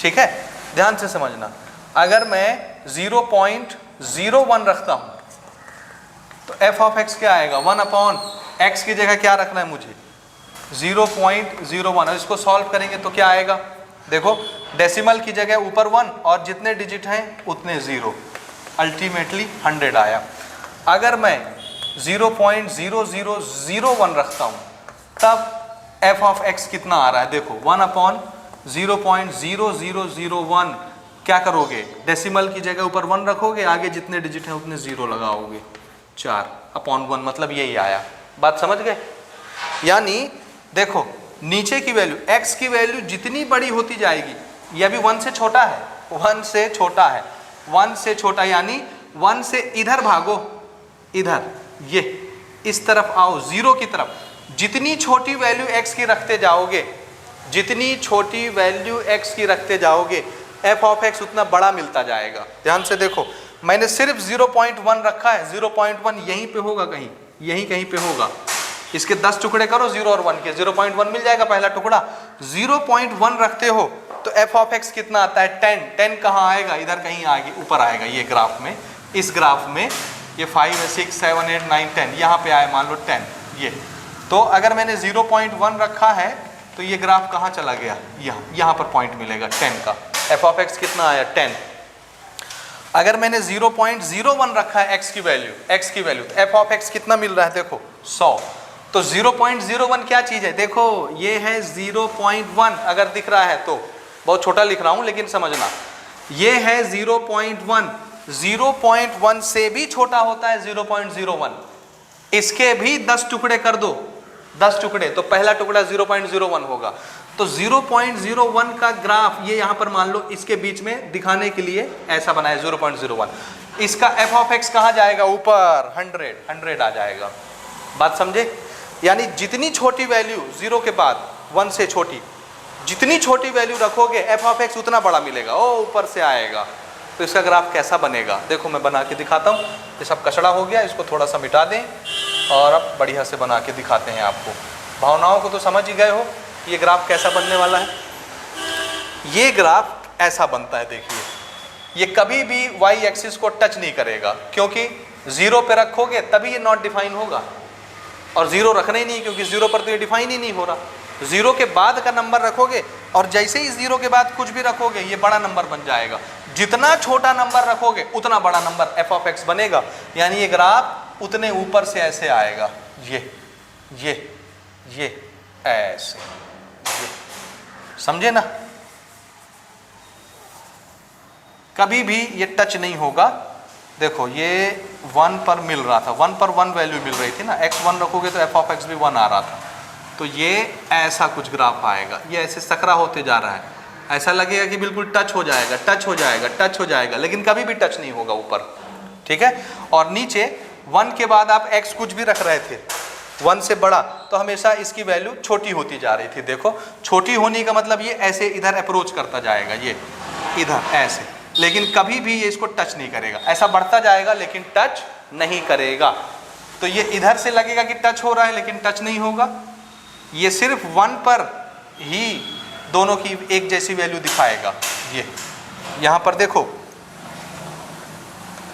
[SPEAKER 1] ठीक है, ध्यान से समझना, अगर मैं 0.01 रखता हूं तो f ऑफ x क्या आएगा 1/x की जगह क्या रखना है मुझे 0.01, और इसको सॉल्व करेंगे तो क्या आएगा, देखो डेसिमल की जगह ऊपर 1 और जितने डिजिट हैं उतने 0, अल्टीमेटली 100 आया। अगर मैं 0.0001 रखता हूं तब f ऑफ x कितना आ रहा है, देखो 1/0.0001, क्या करोगे डेसिमल की जगह ऊपर 1 रखोगे, आगे जितने डिजिट हैं उतने 0 लगाओगे, 4/1, मतलब यही आया। बात समझ गए? यानी देखो नीचे की वैल्यू x की वैल्यू जितनी बड़ी होती जाएगी, यह भी 1 से छोटा है, 1 से छोटा है, 1 से छोटा, यानी 1 से इधर भागो, इधर ये इस तरफ आओ 0 की तरफ, जितनी छोटी वैल्यू x की रखते जाओगे, जितनी छोटी वैल्यू x की रखते जाओगे f ऑफ x उतना बड़ा मिलता जाएगा। ध्यान से देखो, मैंने सिर्फ 0.1 रखा है, 0.1 यहीं पे होगा, कहीं यहीं कहीं पे होगा, इसके 10 टुकड़े करो 0 और 1 के, 0.1 मिल जाएगा पहला टुकड़ा। 0.1 रखते हो तो f ऑफ x कितना आता है 10। 10 कहाँ आएगा, इधर कहीं आगे ऊपर आएगा, ये ग्राफ में, इस ग्राफ में ये 5 है, 6 7 8 9 10, यहाँ पे आए मान लो 10 ये। तो अगर मैंने 0.1 रखा है तो ये ग्राफ कहाँ चला गया, यहाँ पर पॉइंट मिलेगा 10 का, f ऑफ x कितना आया 10। अगर मैंने 0.01 रखा है x की वैल्यू, तो f ऑफ x कितना मिल रहा है, देखो 100। तो 0.01 क्या चीज़ है, देखो ये है 0.1, अगर दिख रहा है तो, बहुत छोटा लिख रहा हूँ लेकिन समझना, ये है 0.1, 0.1 से भी छोटा होता है 0.01, इसके भी 10 टुकड़े कर दो, 10 टुकड़े, तो पहला टुकड़ा 0.01 होगा। तो 0.01 का ग्राफ ये यहाँ पर मान लो, इसके बीच में दिखाने के लिए ऐसा बनाया 0.01, इसका f ऑफ x कहाँ जाएगा, ऊपर 100 आ जाएगा। बात समझे? यानी जितनी छोटी वैल्यू 0 के बाद 1 से छोटी, जितनी छोटी वैल्यू रखोगे f ऑफ x उतना बड़ा मिलेगा, ओ ऊपर से आएगा। तो इसका ग्राफ कैसा बनेगा, देखो मैं बना के दिखाता हूँ। ये सब कचड़ा हो गया, इसको थोड़ा सा मिटा दें और अब बढ़िया से बना के दिखाते हैं आपको। भावनाओं को तो समझ ही गए हो ये ग्राफ कैसा बनने वाला है। ये ग्राफ ऐसा बनता है, देखिए ये कभी भी y एक्सिस को टच नहीं करेगा, क्योंकि 0 पे रखोगे तभी ये नॉट डिफाइन होगा, और 0 रखना ही नहीं क्योंकि 0 पर तो ये डिफाइन ही नहीं हो रहा। 0 के बाद का नंबर रखोगे और जैसे ही 0 के बाद कुछ भी रखोगे ये बड़ा नंबर बन जाएगा। जितना छोटा नंबर रखोगे उतना बड़ा नंबर f ऑफ x बनेगा, यानी ये ग्राफ उतने ऊपर से ऐसे आएगा, ये ऐसे, ये समझे ना, कभी भी ये टच नहीं होगा। देखो ये 1 पर मिल रहा था, 1 पर 1 वैल्यू मिल रही थी ना, x 1 रखोगे तो f ऑफ x भी 1 आ रहा था। तो ये ऐसा कुछ ग्राफ आएगा, ये ऐसे सकरा होते जा रहा है, ऐसा लगेगा कि बिल्कुल टच हो जाएगा, लेकिन कभी भी टच नहीं होगा ऊपर, ठीक है। और नीचे 1 के बाद आप x कुछ भी रख रहे थे, 1 से बड़ा, तो हमेशा इसकी वैल्यू छोटी होती जा रही थी। देखो छोटी होने का मतलब ये ऐसे इधर अप्रोच करता जाएगा, ये इधर ऐसे, लेकिन कभी भी ये इसको टच नहीं करेगा। ऐसा बढ़ता जाएगा लेकिन टच नहीं करेगा। तो ये इधर से लगेगा कि टच हो रहा है लेकिन टच नहीं होगा। ये सिर्फ 1 पर ही दोनों की एक जैसी वैल्यू दिखाएगा। ये यहाँ पर देखो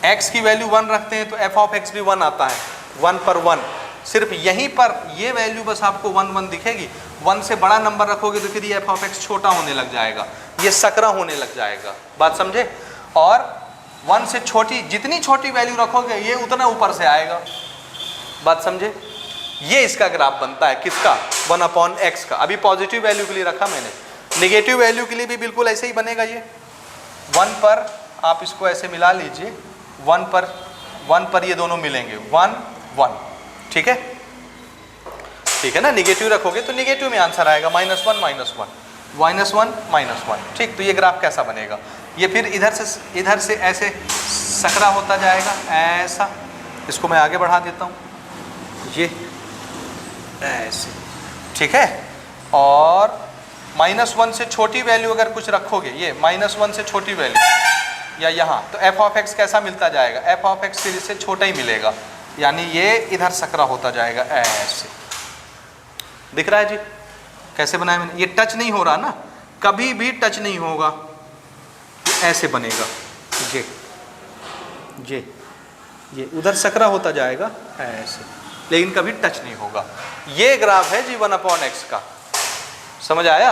[SPEAKER 1] x की वैल्यू 1 रखते हैं तो f ऑफ x भी 1 आता है, 1 पर 1। सिर्फ यहीं पर ये वैल्यू बस आपको 1 1 दिखेगी। 1 से बड़ा नंबर रखोगे तो फिर ये f ऑफ x छोटा होने लग जाएगा, ये सकरा होने लग जाएगा। बात समझे? और 1 से छोटी, जितनी छोटी वैल्यू रखोगे ये उतना ऊपर से आएगा। बात समझे? ये इसका ग्राफ बनता है, किसका? 1/x का। अभी पॉजिटिव वैल्यू के लिए रखा मैंने, नेगेटिव वैल्यू के लिए भी बिल्कुल ऐसे ही बनेगा। ये 1 पर आप इसको ऐसे मिला लीजिए, 1 पर ये दोनों मिलेंगे, 1 1, ठीक है? ठीक है ना? नेगेटिव रखोगे तो नेगेटिव में आंसर आएगा, -1 -1 -1 -1। ठीक, तो ये ग्राफ कैसा बनेगा? ये फिर इधर से ऐसे सकरा होता जाएगा, ऐसा। इसको मैं आगे बढ़ा देता हूँ, ये ऐसे, ठीक है? और -1 से छोटी वैल्यू अगर कुछ रखोगे, ये -1 से छोटी वैल्यू या यहाँ, तो f ऑफ x कैसा मिलता जाएगा? f ऑफ x फिर इससे छोटा ही मिलेगा, यानी ये इधर सकरा होता जाएगा, ऐसे। दिख रहा है जी कैसे बनाया मैंने? ये टच नहीं हो रहा ना, कभी भी टच नहीं होगा, ये ऐसे बनेगा, ये उधर सकरा होता जाएगा ऐसे, लेकिन कभी टच नहीं होगा। ये ग्राफ है जी 1/x का। समझ आया?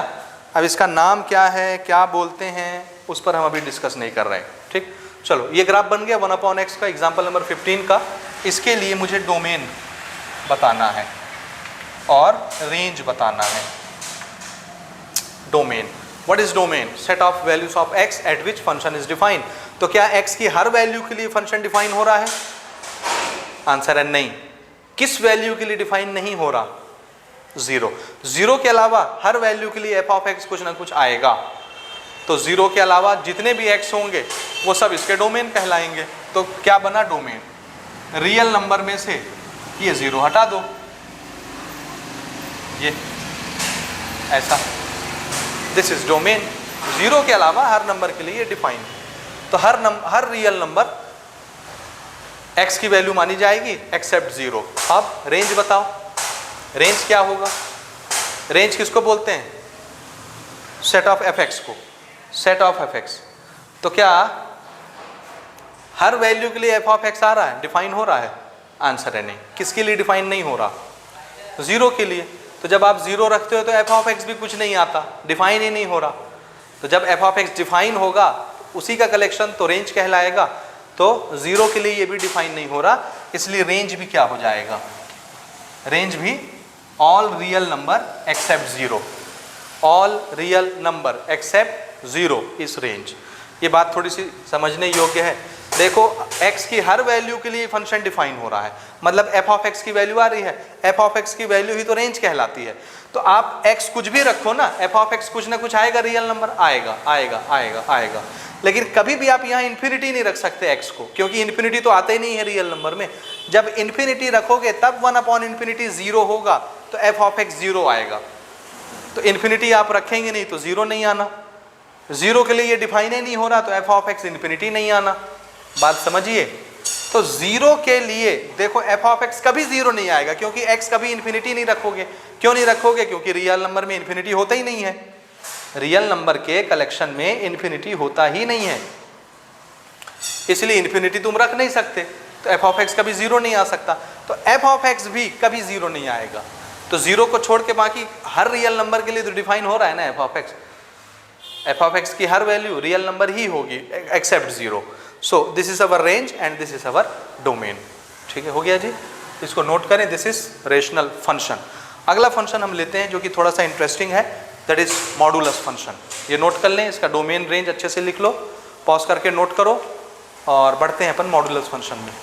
[SPEAKER 1] अब इसका नाम क्या है, क्या बोलते हैं, उस पर हम अभी डिस्कस नहीं कर रहे हैं। ठीक, चलो ये ग्राफ बन गया 1/x का, एग्जाम्पल नंबर 15 का। इसके लिए मुझे डोमेन बताना है और रेंज बताना है। Domain, what is domain? Set of values of x eight which function is defined. तो क्या x की हर वैल्यू के लिए फंक्शन डिफाइन हो रहा है? आंसर है नहीं। किस वैल्यू के लिए डिफाइन नहीं हो रहा? 0 के अलावा हर वैल्यू के लिए f ऑफ x कुछ ना कुछ आएगा। तो 0 के अलावा जितने भी x होंगे वो सब इसके डोमेन कहलाएंगे। तो क्या बना डोमेन? रियल नंबर में से ये 0 हटा दो, ये ऐसा, दिस इज डोमेन। 0 के अलावा हर नंबर के लिए ये डिफाइन। तो हर रियल नंबर x की वैल्यू मानी जाएगी एक्सेप्ट 0। अब रेंज बताओ, रेंज क्या होगा? रेंज किसको बोलते हैं? सेट ऑफ fx को, सेट ऑफ fx। तो क्या हर वैल्यू के लिए f ऑफ x आ रहा है, डिफाइन हो रहा है? आंसर है नहीं। किसके लिए डिफाइन नहीं हो रहा? 0 के लिए। तो जब आप 0 रखते हो तो f ऑफ x भी कुछ नहीं आता, डिफाइन ही नहीं हो रहा। तो जब f ऑफ x डिफाइन होगा उसी का कलेक्शन तो रेंज कहलाएगा। तो 0 के लिए ये भी डिफाइन नहीं हो रहा, इसलिए रेंज भी क्या हो जाएगा? रेंज भी all real number except 0, all real number except 0 इस रेंज। ये बात थोड़ी सी समझने योग्य है। देखो x की हर वैल्यू के लिए फंक्शन डिफाइन हो रहा है, मतलब f ऑफ x की वैल्यू आ रही है, f ऑफ x की वैल्यू ही तो रेंज कहलाती है। तो आप x कुछ भी रखो ना, f ऑफ x कुछ ना कुछ आएगा, रियल नंबर आएगा आएगा आएगा आएगा। लेकिन कभी भी आप यहाँ इन्फिनिटी नहीं रख सकते x को, क्योंकि इन्फिनिटी तो आता ही नहीं है रियल नंबर में। जब इन्फिनिटी रखोगे तब 1/∞ 0 होगा, तो f ऑफ x 0 आएगा। तो इन्फिनिटी आप रखेंगे नहीं तो 0 नहीं आना। 0 के लिए ये डिफाइन ही नहीं हो रहा, तो f ऑफ x इन्फिनिटी नहीं आना। बात समझिए? तो 0 के लिए देखो f ऑफ x कभी 0 नहीं आएगा, क्योंकि x कभी इन्फिनिटी नहीं रखोगे। क्यों नहीं रखोगे? क्योंकि रियल नंबर में इन्फिनिटी होता ही नहीं है, रियल नंबर के कलेक्शन में इन्फिनिटी होता ही नहीं है, इसलिए इन्फिनिटी तुम रख नहीं सकते। तो f ऑफ x कभी 0 नहीं आ सकता, तो f ऑफ x भी कभी 0 नहीं आएगा। तो 0 को छोड़ के बाकी हर रियल नंबर के लिए तो डिफाइन हो रहा है ना f of x। f of x की हर वैल्यू रियल नंबर ही होगी except 0। So this is our range and this is our domain. ठीक है, हो गया जी, इसको नोट करें। This is rational function. अगला फंक्शन हम लेते हैं जो कि थोड़ा सा इंटरेस्टिंग है, दैट इज मॉडुलस फंक्शन। ये नोट कर लें, इसका डोमेन रेंज अच्छे से लिख लो, पॉज करके नोट करो और बढ़ते हैं अपन मॉडुलस फंक्शन में।